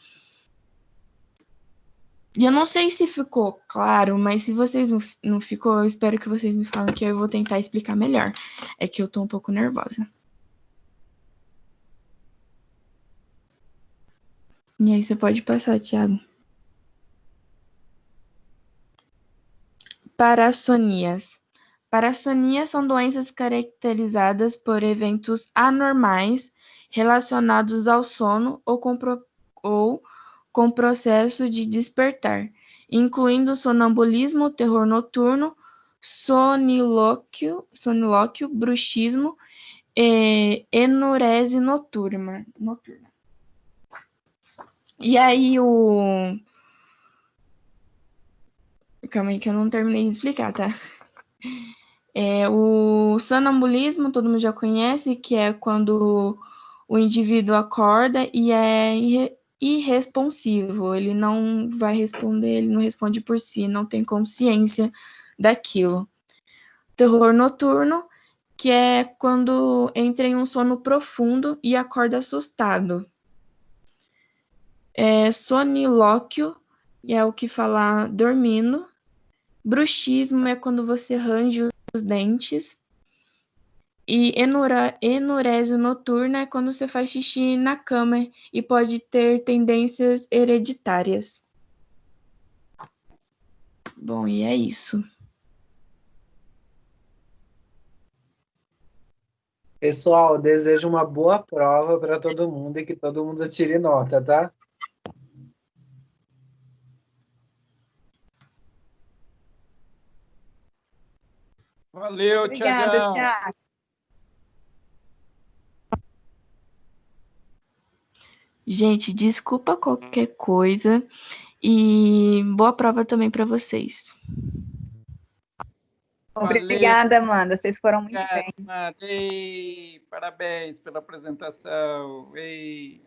Speaker 4: E eu não sei se ficou claro, mas se vocês não ficou, eu espero que vocês me falem que eu vou tentar explicar melhor. É que eu tô um pouco nervosa. E aí você pode passar, Thiago. Parassonias. Parassonias são doenças caracterizadas por eventos anormais relacionados ao sono ou com processo de despertar, incluindo sonambulismo, terror noturno, sonilóquio, bruxismo e enurese noturna. E aí Calma aí que eu não terminei de explicar, tá? O sonambulismo, todo mundo já conhece, que é quando o indivíduo acorda e é irresponsivo, ele não vai responder, ele não responde por si, não tem consciência daquilo. Terror noturno, que é quando entra em um sono profundo e acorda assustado. Sonilóquio, é o que fala dormindo. Bruxismo é quando você range os dentes. E enurese noturna é quando você faz xixi na cama e pode ter tendências hereditárias. Bom, e é isso.
Speaker 2: Pessoal, desejo uma boa prova para todo mundo e que todo mundo tire nota, tá?
Speaker 3: Valeu,
Speaker 5: Obrigada,
Speaker 3: Tiagão.
Speaker 5: Thiago.
Speaker 4: Gente, desculpa qualquer coisa e boa prova também para vocês.
Speaker 5: Obrigada, Amanda. Vocês foram muito bem.
Speaker 3: Amanda. Ei, parabéns pela apresentação. Ei.